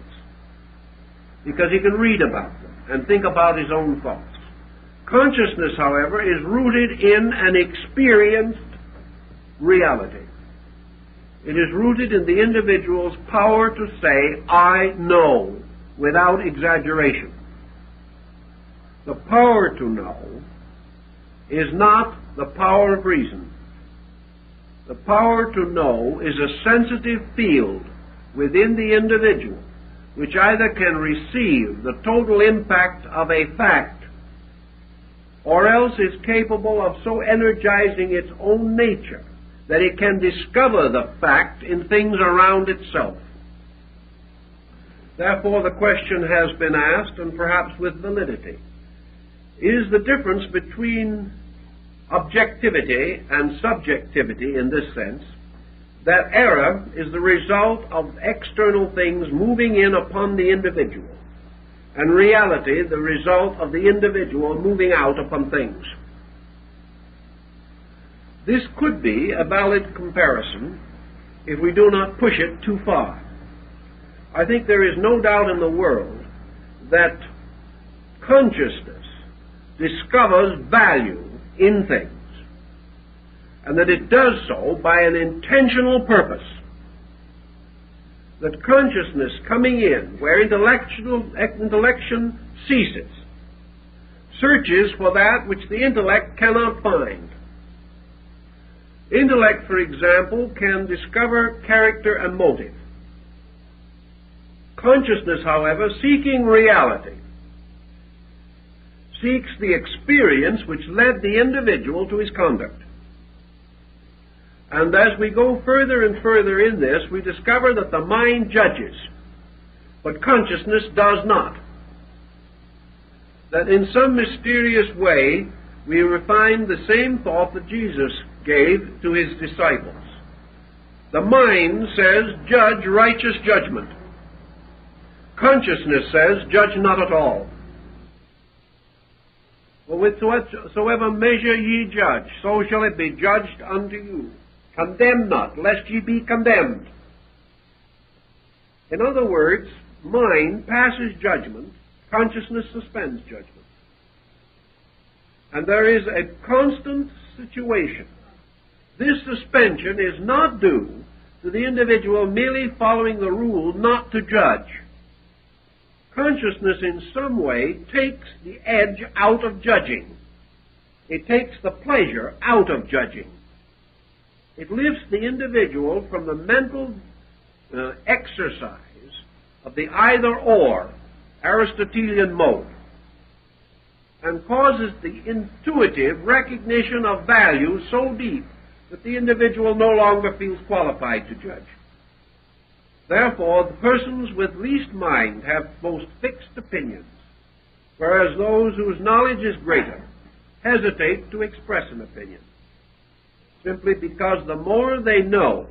because he can read about them and think about his own thoughts. Consciousness, however, is rooted in an experienced reality. It is rooted in the individual's power to say, I know, without exaggeration. The power to know is not the power of reason. The power to know is a sensitive field within the individual which either can receive the total impact of a fact or else is capable of so energizing its own nature that it can discover the fact in things around itself. Therefore, the question has been asked, and perhaps with validity, is the difference between objectivity and subjectivity in this sense that error is the result of external things moving in upon the individual, and reality the result of the individual moving out upon things. This could be a valid comparison if we do not push it too far. I think there is no doubt in the world that consciousness discovers value in things, and that it does so by an intentional purpose. That consciousness coming in where intellection ceases, searches for that which the intellect cannot find. Intellect, for example, can discover character and motive. Consciousness, however, seeking reality, seeks the experience which led the individual to his conduct. And as we go further and further in this, we discover that the mind judges, but consciousness does not. That in some mysterious way, we refine the same thought that Jesus gave to his disciples. The mind says, judge righteous judgment. Consciousness says, judge not at all. For with whatsoever measure ye judge, so shall it be judged unto you. Condemn not, lest ye be condemned. In other words, mind passes judgment, consciousness suspends judgment. And there is a constant situation. This suspension is not due to the individual merely following the rule not to judge. Consciousness in some way takes the edge out of judging. It takes the pleasure out of judging. It lifts the individual from the mental exercise of the either-or Aristotelian mode and causes the intuitive recognition of value so deep that the individual no longer feels qualified to judge. Therefore, the persons with least mind have most fixed opinions, whereas those whose knowledge is greater hesitate to express an opinion, simply because the more they know,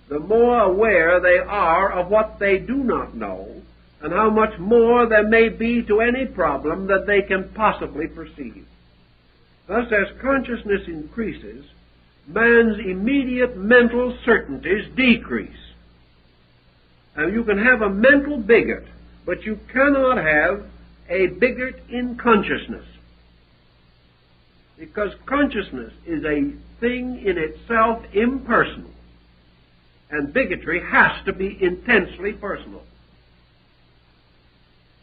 the more aware they are of what they do not know, and how much more there may be to any problem that they can possibly perceive. Thus, as consciousness increases, man's immediate mental certainties decrease. And you can have a mental bigot, but you cannot have a bigot in consciousness. Because consciousness is a thing in itself impersonal, and bigotry has to be intensely personal.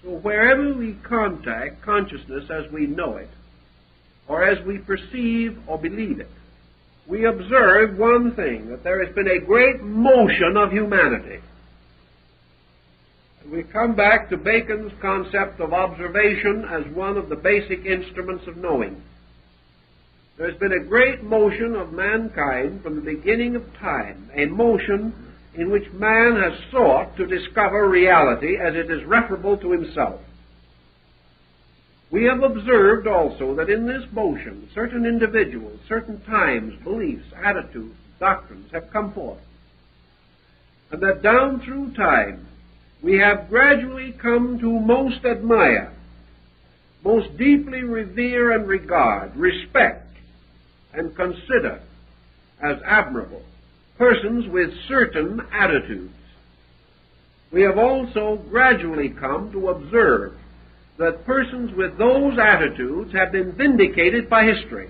So wherever we contact consciousness as we know it, or as we perceive or believe it, we observe one thing, that there has been a great motion of humanity. We come back to Bacon's concept of observation as one of the basic instruments of knowing. There's been a great motion of mankind from the beginning of time, a motion in which man has sought to discover reality as it is referable to himself. We have observed also that in this motion certain individuals, certain times, beliefs, attitudes, doctrines have come forth, and that down through time we have gradually come to most admire, most deeply revere and regard, respect, and consider as admirable persons with certain attitudes. We have also gradually come to observe that persons with those attitudes have been vindicated by history,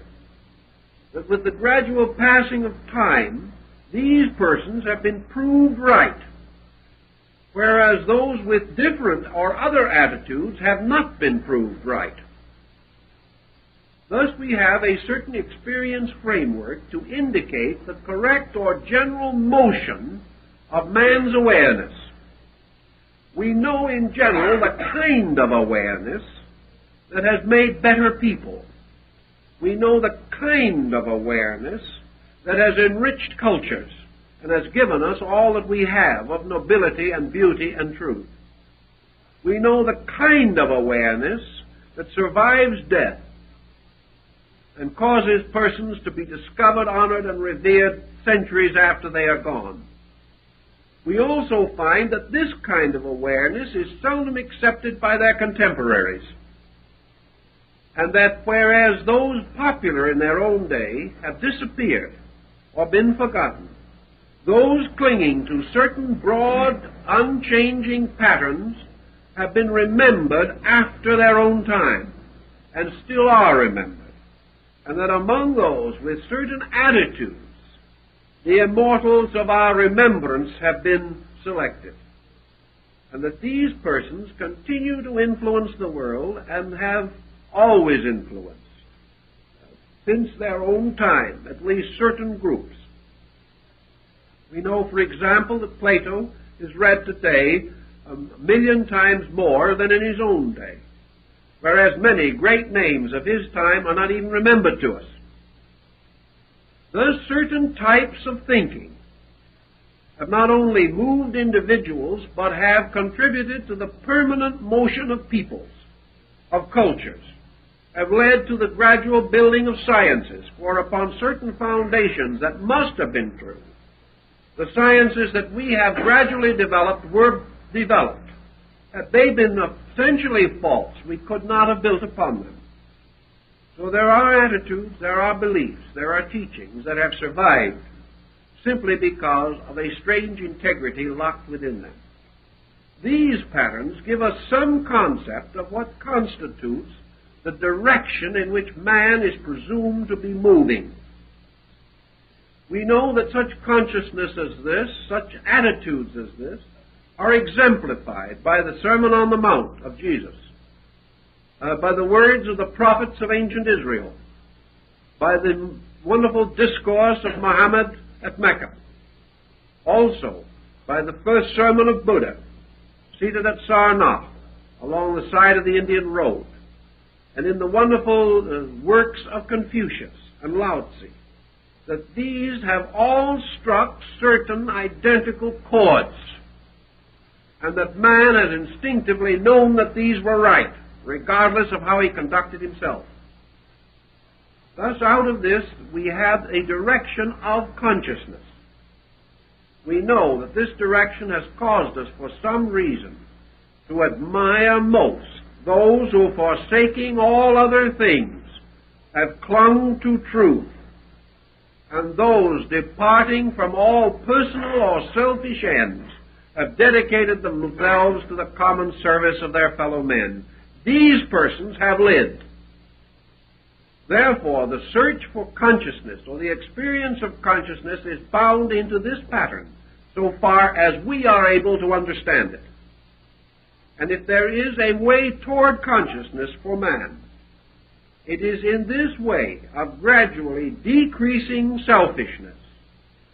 that with the gradual passing of time, these persons have been proved right, whereas those with different or other attitudes have not been proved right. Thus we have a certain experience framework to indicate the correct or general motion of man's awareness. We know in general the kind of awareness that has made better people. We know the kind of awareness that has enriched cultures and has given us all that we have of nobility and beauty and truth. We know the kind of awareness that survives death and causes persons to be discovered, honored, and revered centuries after they are gone. We also find that this kind of awareness is seldom accepted by their contemporaries, and that whereas those popular in their own day have disappeared or been forgotten, those clinging to certain broad, unchanging patterns have been remembered after their own time, and still are remembered, and that among those with certain attitudes, the immortals of our remembrance have been selected, and that these persons continue to influence the world and have always influenced, since their own time, at least certain groups. We know, for example, that Plato is read today 1,000,000 times more than in his own day, whereas many great names of his time are not even remembered to us. Thus, certain types of thinking have not only moved individuals, but have contributed to the permanent motion of peoples, of cultures, have led to the gradual building of sciences, for upon certain foundations that must have been true, the sciences that we have gradually developed were developed. Had they been essentially false, we could not have built upon them. So there are attitudes, there are beliefs, there are teachings that have survived simply because of a strange integrity locked within them. These patterns give us some concept of what constitutes the direction in which man is presumed to be moving. We know that such consciousness as this, such attitudes as this, are exemplified by the Sermon on the Mount of Jesus, by the words of the prophets of ancient Israel, by the wonderful discourse of Muhammad at Mecca, also by the first sermon of Buddha, seated at Sarnath, along the side of the Indian road, and in the wonderful works of Confucius and Lao Tzu, that these have all struck certain identical chords, and that man has instinctively known that these were right, regardless of how he conducted himself. Thus, out of this, we have a direction of consciousness. We know that this direction has caused us, for some reason, to admire most those who, forsaking all other things, have clung to truth, and those departing from all personal or selfish ends have dedicated themselves to the common service of their fellow men. These persons have lived. Therefore, the search for consciousness, or the experience of consciousness, is bound into this pattern, so far as we are able to understand it. And if there is a way toward consciousness for man, it is in this way of gradually decreasing selfishness,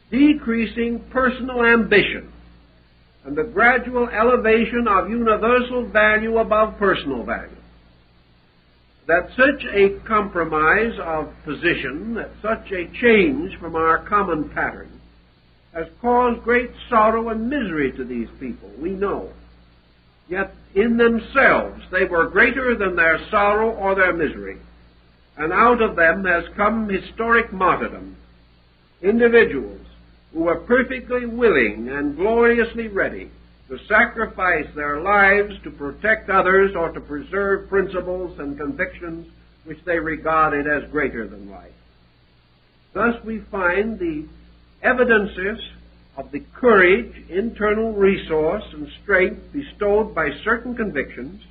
decreasing personal ambition, and the gradual elevation of universal value above personal value, that such a compromise of position, that such a change from our common pattern, has caused great sorrow and misery to these people, we know. Yet in themselves they were greater than their sorrow or their misery, and out of them has come historic martyrdom, individuals who were perfectly willing and gloriously ready to sacrifice their lives to protect others or to preserve principles and convictions which they regarded as greater than life. Thus we find the evidences of the courage, internal resource, and strength bestowed by certain convictions,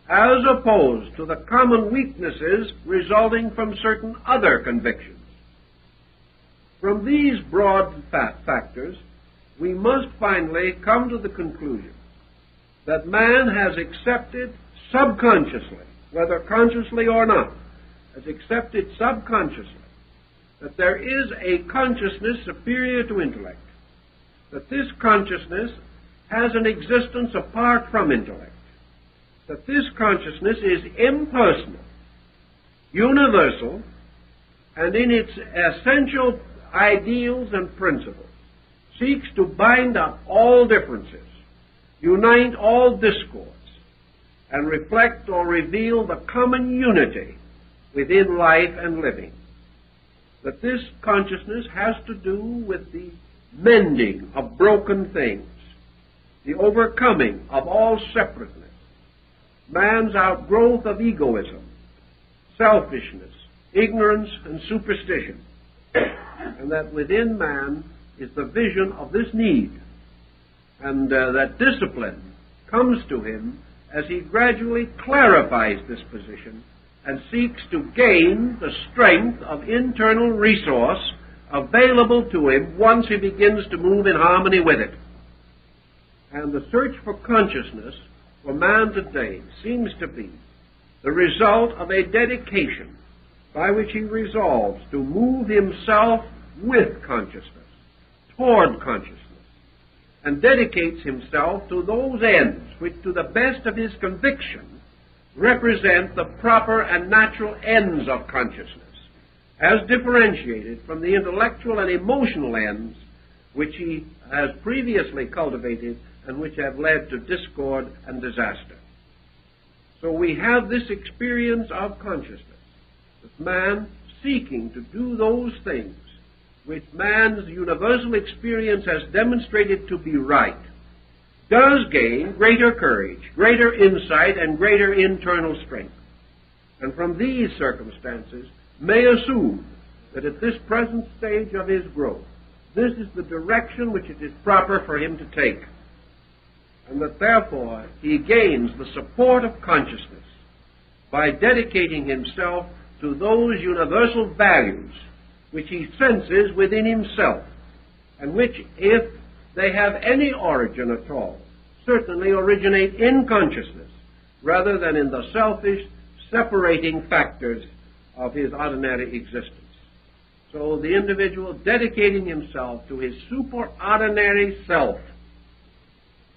as opposed to the common weaknesses resulting from certain other convictions. From these broad factors, we must finally come to the conclusion that man has accepted subconsciously, whether consciously or not, has accepted subconsciously that there is a consciousness superior to intellect, that this consciousness has an existence apart from intellect, that this consciousness is impersonal, universal, and in its essential ideals and principles seeks to bind up all differences, unite all discords, and reflect or reveal the common unity within life and living. That this consciousness has to do with the mending of broken things, the overcoming of all separateness, man's outgrowth of egoism, selfishness, ignorance, and superstition, and that within man is the vision of this need, and that discipline comes to him as he gradually clarifies this position and seeks to gain the strength of internal resource available to him once he begins to move in harmony with it. And the search for consciousness for man today seems to be the result of a dedication by which he resolves to move himself with consciousness, toward consciousness, and dedicates himself to those ends which, to the best of his conviction, represent the proper and natural ends of consciousness, as differentiated from the intellectual and emotional ends which he has previously cultivated and which have led to discord and disaster. So we have this experience of consciousness, with man seeking to do those things which man's universal experience has demonstrated to be right, does gain greater courage, greater insight, and greater internal strength. And from these circumstances may assume that at this present stage of his growth, this is the direction which it is proper for him to take, and that therefore he gains the support of consciousness by dedicating himself to those universal values which he senses within himself, and which, if they have any origin at all, certainly originate in consciousness rather than in the selfish, separating factors of his ordinary existence. So the individual dedicating himself to his superordinary self,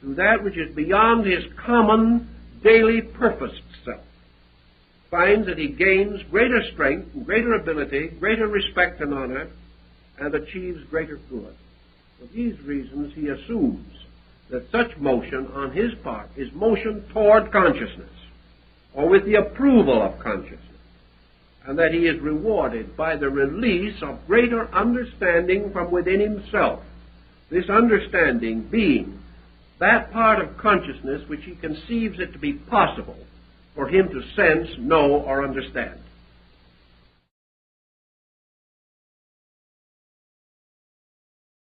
to that which is beyond his common, daily purposed self, finds that he gains greater strength and greater ability, greater respect and honor, and achieves greater good. For these reasons he assumes that such motion on his part is motion toward consciousness, or with the approval of consciousness, and that he is rewarded by the release of greater understanding from within himself, this understanding being that part of consciousness which he conceives it to be possible for him to sense, know, or understand.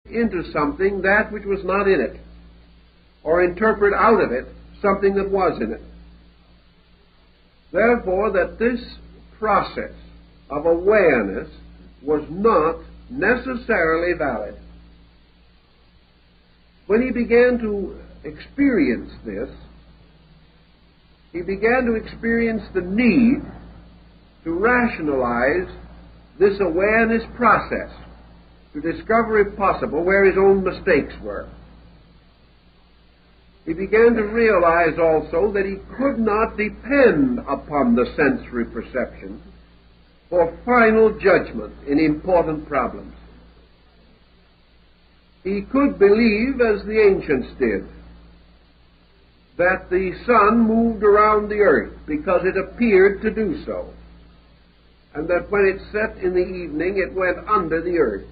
Into something that which was not in it, or interpret out of it something that was in it. Therefore, that this process of awareness was not necessarily valid. When he began to experience this, he began to experience the need to rationalize this awareness process, to discover, if possible, where his own mistakes were. He began to realize also that he could not depend upon the sensory perception for final judgment in important problems. He could believe, as the ancients did, that the sun moved around the earth because it appeared to do so, and that when it set in the evening it went under the earth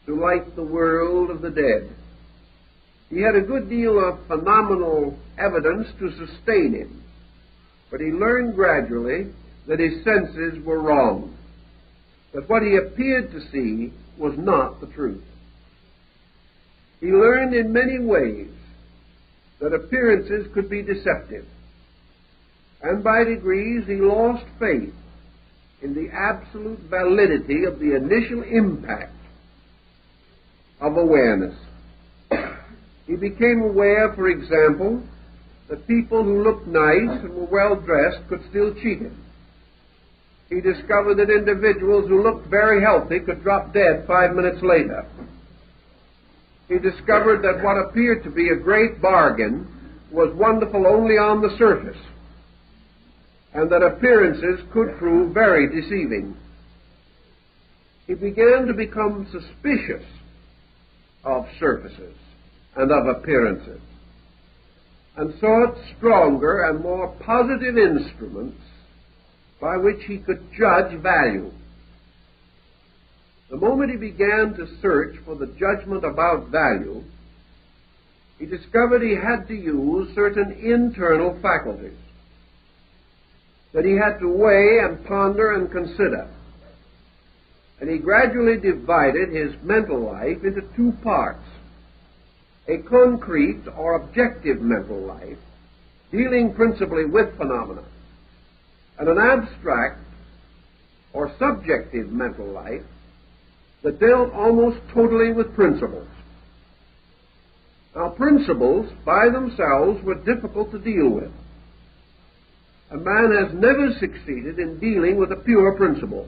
to light the world of the dead. He had a good deal of phenomenal evidence to sustain him, but he learned gradually that his senses were wrong, that what he appeared to see was not the truth. He learned in many ways that appearances could be deceptive, and by degrees he lost faith in the absolute validity of the initial impact of awareness. He became aware, for example, that people who looked nice and were well dressed could still cheat him, He discovered that individuals who looked very healthy could drop dead 5 minutes later. He discovered that what appeared to be a great bargain was wonderful only on the surface, and that appearances could prove very deceiving. He began to become suspicious of surfaces and of appearances, and sought stronger and more positive instruments by which he could judge value. The moment he began to search for the judgment about value, he discovered he had to use certain internal faculties that he had to weigh and ponder and consider. And he gradually divided his mental life into two parts: a concrete or objective mental life, dealing principally with phenomena, and an abstract or subjective mental life that dealt almost totally with principles. Now, principles by themselves were difficult to deal with. A man has never succeeded in dealing with a pure principle.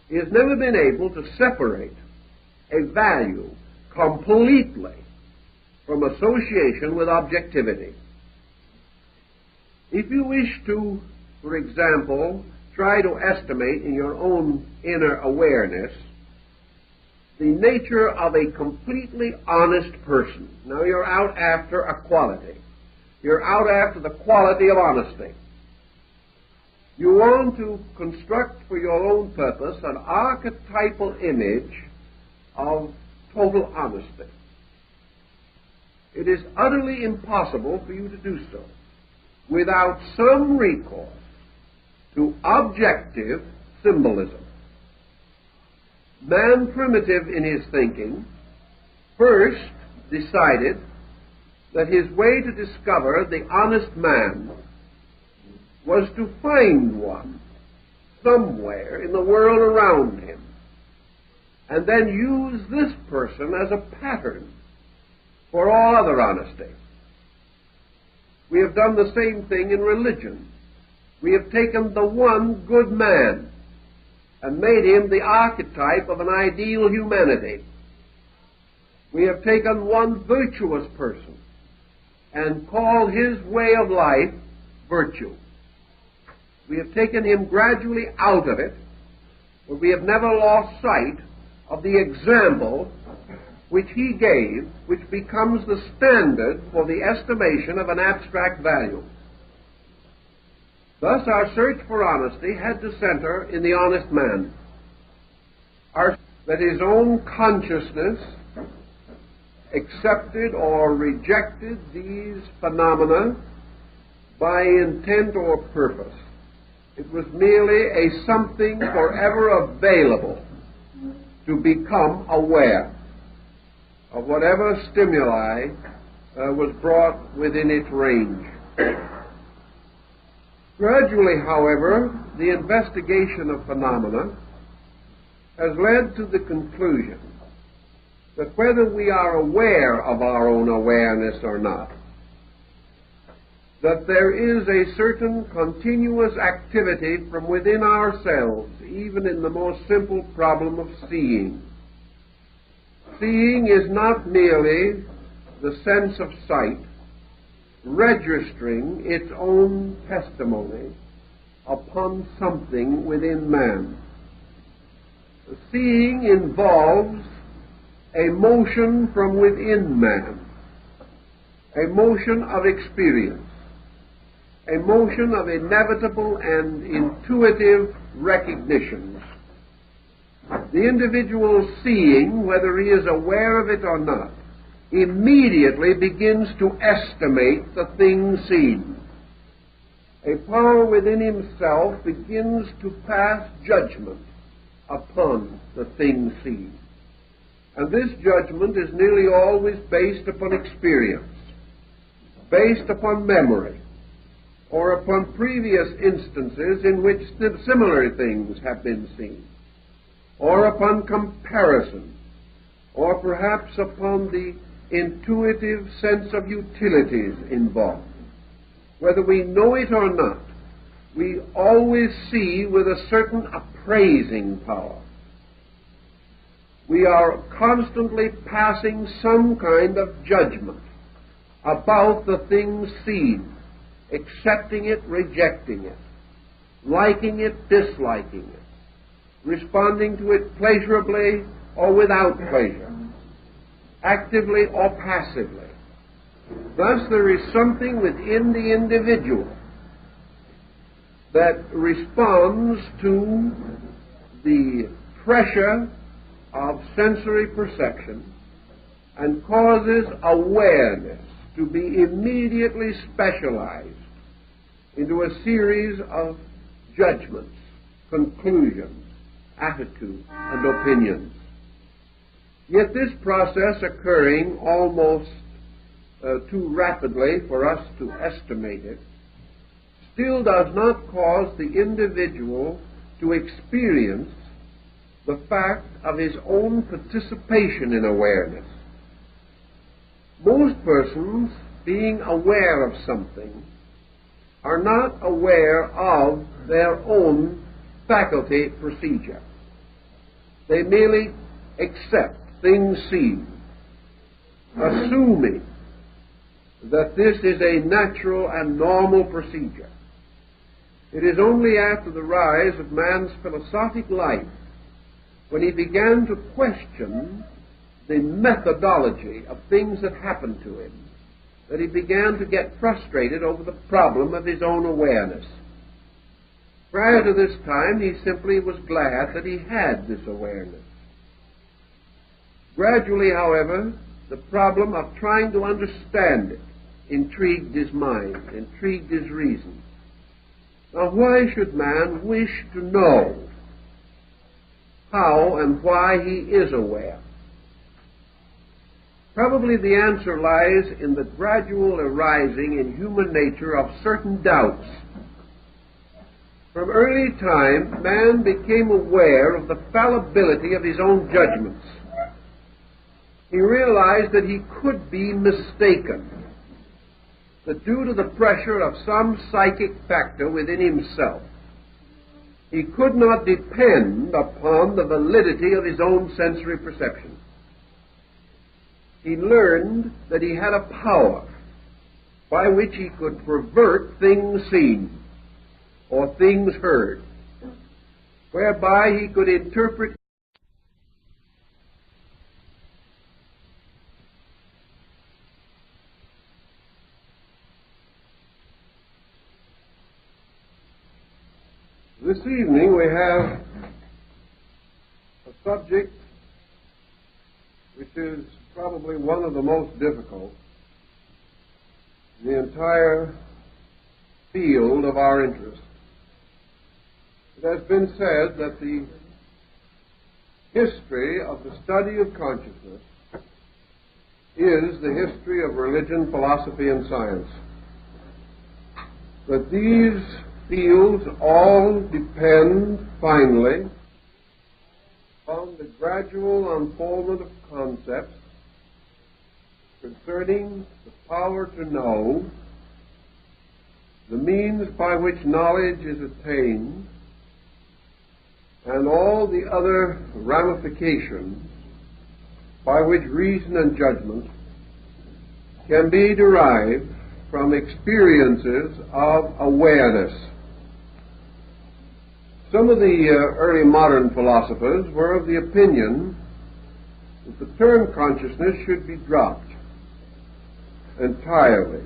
He has never been able to separate a value completely from association with objectivity. If you wish to, for example, try to estimate in your own inner awareness the nature of a completely honest person. Now, you're out after a quality. You're out after the quality of honesty. You want to construct for your own purpose an archetypal image of total honesty. It is utterly impossible for you to do so without some recourse to objective symbolism. Man, primitive in his thinking, first decided that his way to discover the honest man was to find one somewhere in the world around him, and then use this person as a pattern for all other honesty. We have done the same thing in religion. We have taken the one good man and made him the archetype of an ideal humanity. We have taken one virtuous person and called his way of life virtue. We have taken him gradually out of it, but we have never lost sight of the example which he gave, which becomes the standard for the estimation of an abstract value. Thus, our search for honesty had to center in the honest man. That his own consciousness accepted or rejected these phenomena by intent or purpose. It was merely a something forever available to become aware of whatever stimuli was brought within its range. Gradually, however, the investigation of phenomena has led to the conclusion that whether we are aware of our own awareness or not, that there is a certain continuous activity from within ourselves, even in the most simple problem of seeing. Seeing is not merely the sense of sight, registering its own testimony upon something within man. The seeing involves a motion from within man, a motion of experience, a motion of inevitable and intuitive recognitions. The individual seeing, whether he is aware of it or not, immediately begins to estimate the thing seen. A power within himself begins to pass judgment upon the thing seen. And this judgment is nearly always based upon experience, based upon memory, or upon previous instances in which similar things have been seen, or upon comparison, or perhaps upon the intuitive sense of utilities involved. Whether we know it or not, we always see with a certain appraising power. We are constantly passing some kind of judgment about the things seen, accepting it, rejecting it, liking it, disliking it, responding to it pleasurably or without pleasure, actively or passively. Thus, there is something within the individual that responds to the pressure of sensory perception and causes awareness to be immediately specialized into a series of judgments, conclusions, attitudes, and opinions. Yet this process, occurring almost too rapidly for us to estimate it, still does not cause the individual to experience the fact of his own participation in awareness. Most persons, being aware of something, are not aware of their own faculty procedure. They merely accept things seen, assuming that this is a natural and normal procedure. It is only after the rise of man's philosophic life, when he began to question the methodology of things that happened to him, that he began to get frustrated over the problem of his own awareness. Prior to this time, he simply was glad that he had this awareness. Gradually, however, the problem of trying to understand it intrigued his mind, intrigued his reason. Now, why should man wish to know how and why he is aware? Probably the answer lies in the gradual arising in human nature of certain doubts. From early time, man became aware of the fallibility of his own judgments. He realized that he could be mistaken, that due to the pressure of some psychic factor within himself, he could not depend upon the validity of his own sensory perception. He learned that he had a power by which he could pervert things seen or things heard, whereby he could interpret This evening we have a subject which is probably one of the most difficult in the entire field of our interest. It has been said that the history of the study of consciousness is the history of religion, philosophy, and science. That these fields all depend, finally, on the gradual unfoldment of concepts concerning the power to know, the means by which knowledge is attained, and all the other ramifications by which reason and judgment can be derived from experiences of awareness. Some of the early modern philosophers were of the opinion that the term consciousness should be dropped entirely,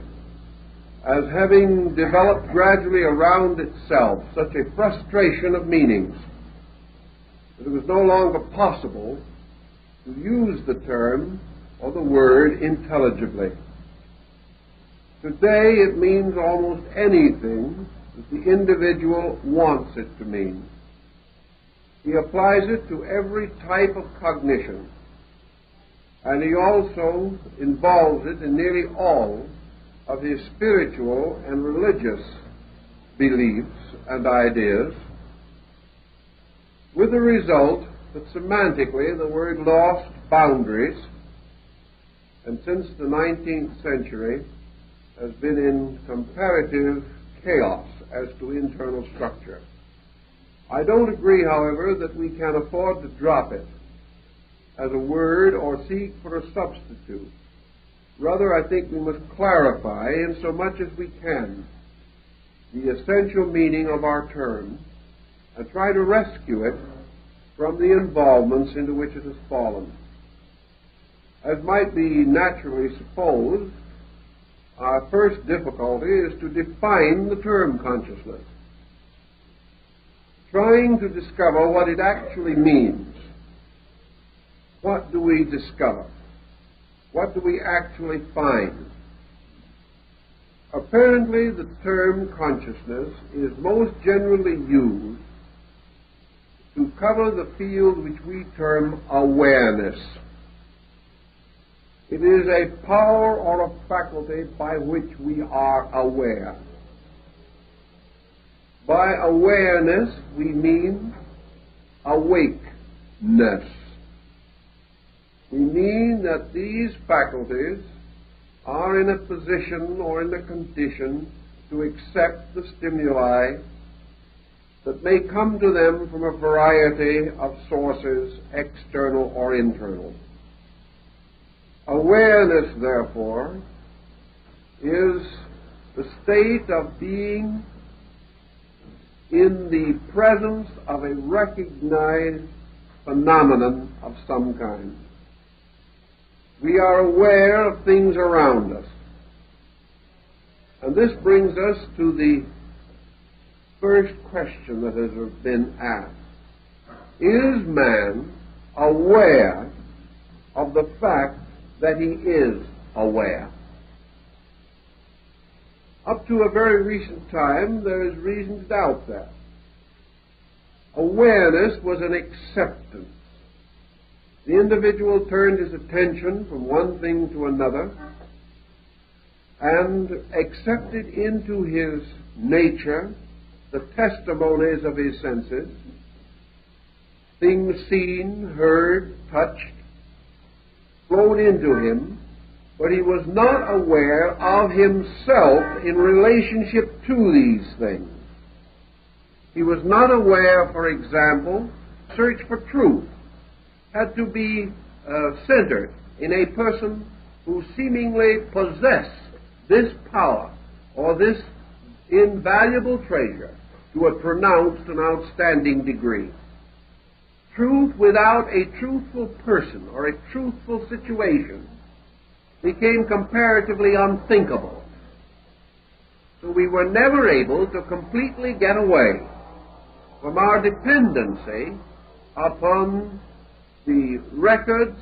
as having developed gradually around itself such a frustration of meanings that it was no longer possible to use the term or the word intelligibly. Today it means almost anything that the individual wants it to mean. He applies it to every type of cognition, and he also involves it in nearly all of his spiritual and religious beliefs and ideas, with the result that semantically the word lost boundaries, and since the 19th century has been in comparative chaos as to internal structure. I don't agree, however, that we can afford to drop it as a word or seek for a substitute. Rather, I think we must clarify, in so much as we can, the essential meaning of our term and try to rescue it from the involvements into which it has fallen. As might be naturally supposed, our first difficulty is to define the term consciousness, trying to discover what it actually means. What do we discover? What do we actually find? Apparently, the term consciousness is most generally used to cover the field which we term awareness. It is a power or a faculty by which we are aware. By awareness, we mean awakeness. We mean that these faculties are in a position or in a condition to accept the stimuli that may come to them from a variety of sources, external or internal. Awareness, therefore, is the state of being in the presence of a recognized phenomenon of some kind. We are aware of things around us. And this brings us to the first question that has been asked. Is man aware of the fact that he is aware? Up to a very recent time, there is reason to doubt that. Awareness was an acceptance. The individual turned his attention from one thing to another and accepted into his nature the testimonies of his senses, things seen, heard, touched, flowed into him, but he was not aware of himself in relationship to these things. He was not aware, for example, search for truth had to be centered in a person who seemingly possessed this power or this invaluable treasure to a pronounced and outstanding degree. Truth without a truthful person or a truthful situation became comparatively unthinkable. So we were never able to completely get away from our dependency upon the records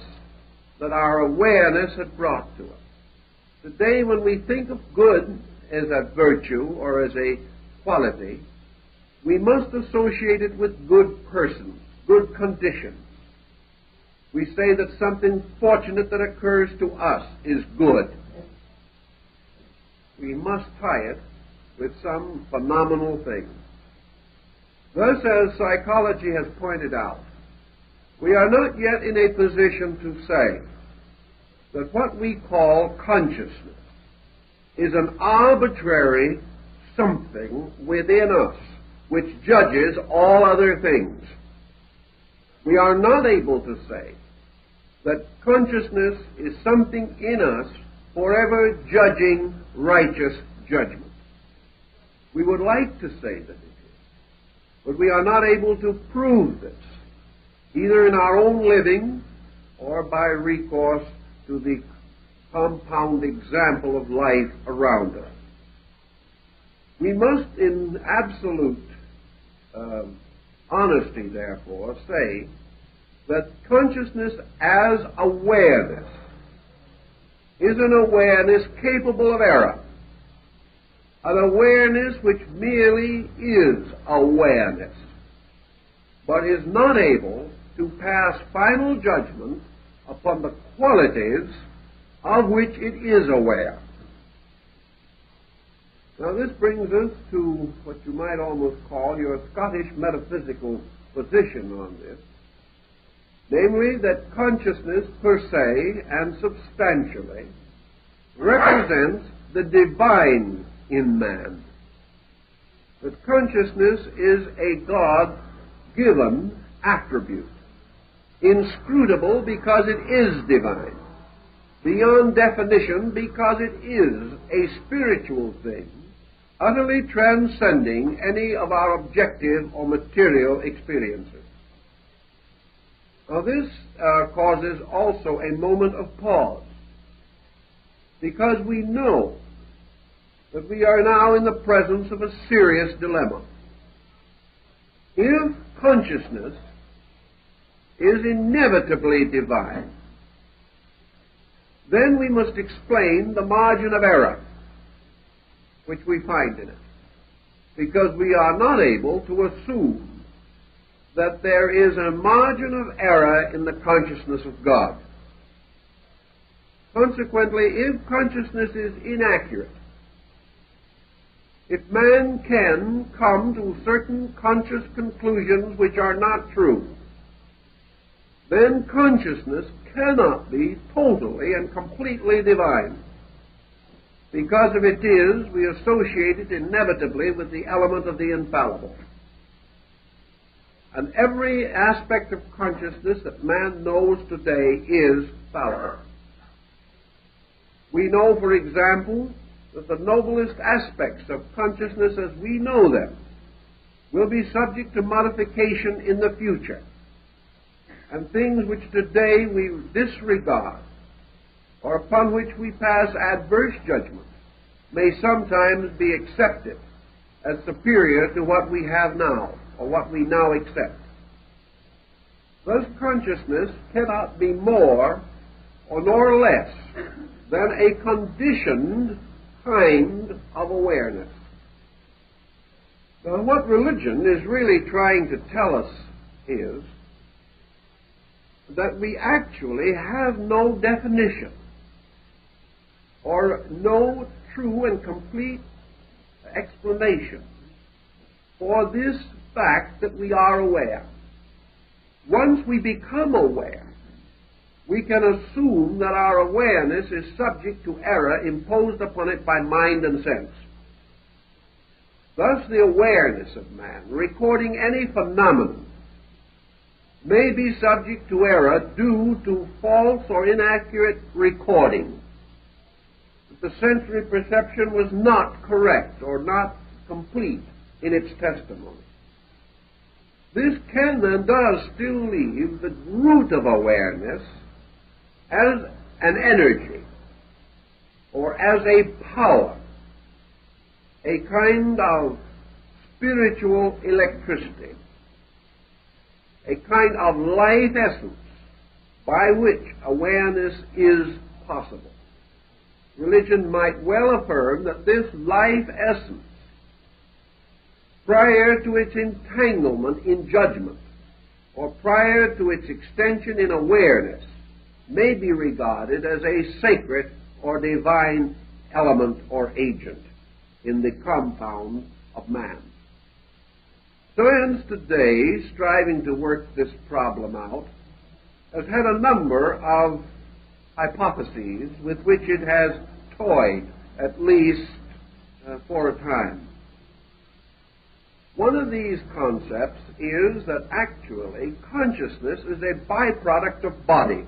that our awareness had brought to us. Today, when we think of good as a virtue or as a quality, we must associate it with good persons, good conditions. We say that something fortunate that occurs to us is good. We must tie it with some phenomenal thing. Thus, as psychology has pointed out, we are not yet in a position to say that what we call consciousness is an arbitrary something within us which judges all other things. We are not able to say that consciousness is something in us forever judging righteous judgment. We would like to say that it is, but we are not able to prove this, either in our own living or by recourse to the compound example of life around us. We must, in absolute honesty, therefore, say that consciousness as awareness is an awareness capable of error, an awareness which merely is awareness, but is not able to pass final judgment upon the qualities of which it is aware. Now this brings us to what you might almost call your Scottish metaphysical position on this, namely that consciousness per se and substantially represents the divine in man. that consciousness is a God-given attribute, inscrutable because it is divine, beyond definition because it is a spiritual thing, utterly transcending any of our objective or material experiences. Now this causes also a moment of pause, because we know that we are now in the presence of a serious dilemma. If consciousness is inevitably divine, then we must explain the margin of error which we find in it, because we are not able to assume that there is a margin of error in the consciousness of God. Consequently, if consciousness is inaccurate, if man can come to certain conscious conclusions which are not true, then consciousness cannot be totally and completely divine, because if it is, we associate it inevitably with the element of the infallible. And every aspect of consciousness that man knows today is fallible. We know, for example, that the noblest aspects of consciousness as we know them will be subject to modification in the future, and things which today we disregard or upon which we pass adverse judgment may sometimes be accepted as superior to what we have now, or what we now accept. Thus, consciousness cannot be more or nor less than a conditioned kind of awareness. Now, what religion is really trying to tell us is that we actually have no definition or no true and complete explanation for this fact that we are aware. Once we become aware, we can assume that our awareness is subject to error imposed upon it by mind and sense. Thus, the awareness of man, recording any phenomenon, may be subject to error due to false or inaccurate recording. The sensory perception was not correct or not complete in its testimony. This can and does still leave the root of awareness as an energy or as a power, a kind of spiritual electricity, a kind of life essence by which awareness is possible. Religion might well affirm that this life essence, prior to its entanglement in judgment, or prior to its extension in awareness, may be regarded as a sacred or divine element or agent in the compound of man. Science today, striving to work this problem out, has had a number of hypotheses with which it has toyed, at least for a time. One of these concepts is that actually consciousness is a byproduct of body.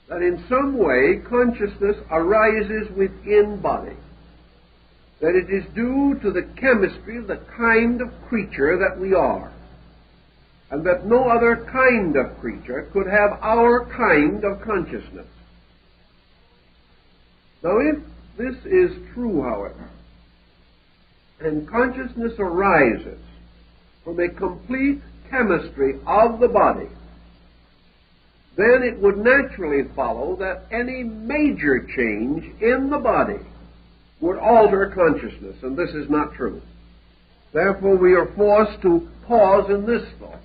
That in some way consciousness arises within body. That it is due to the chemistry of the kind of creature that we are. And that no other kind of creature could have our kind of consciousness. Now, if this is true, however, and consciousness arises from a complete chemistry of the body, then it would naturally follow that any major change in the body would alter consciousness, and this is not true. Therefore, we are forced to pause in this thought.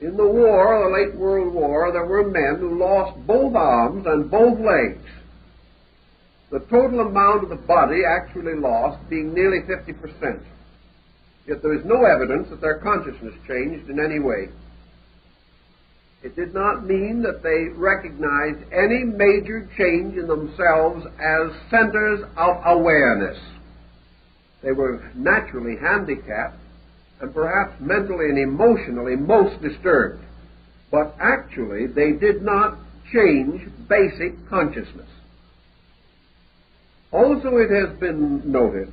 In the war, the late World War, there were men who lost both arms and both legs. The total amount of the body actually lost being nearly 50%. Yet there is no evidence that their consciousness changed in any way. It did not mean that they recognized any major change in themselves as centers of awareness. They were naturally handicapped and perhaps mentally and emotionally most disturbed. But actually, they did not change basic consciousness. Also, it has been noted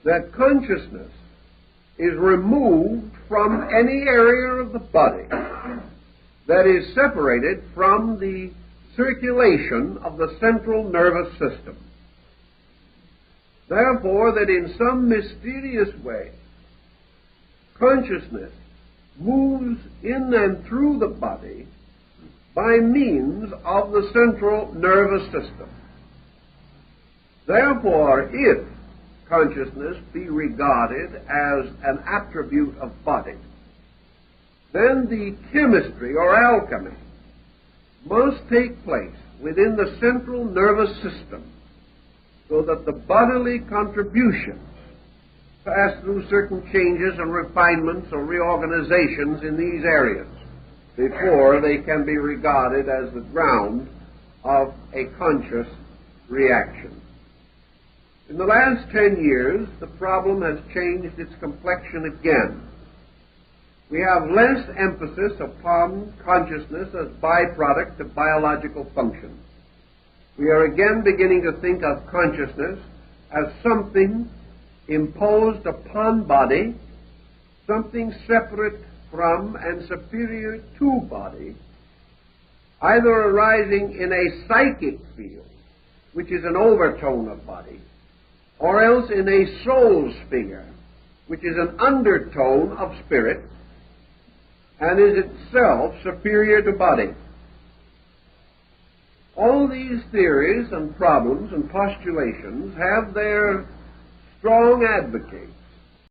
that consciousness is removed from any area of the body that is separated from the circulation of the central nervous system. Therefore, that in some mysterious way, consciousness moves in and through the body by means of the central nervous system. Therefore, if consciousness be regarded as an attribute of body, then the chemistry or alchemy must take place within the central nervous system so that the bodily contributions pass through certain changes and refinements or reorganizations in these areas before they can be regarded as the ground of a conscious reaction. In the last 10 years, the problem has changed its complexion again. We have less emphasis upon consciousness as byproduct of biological function. We are again beginning to think of consciousness as something imposed upon body, something separate from and superior to body, either arising in a psychic field, which is an overtone of body, or else in a soul sphere, which is an undertone of spirit, and is itself superior to body. All these theories and problems and postulations have their strong advocates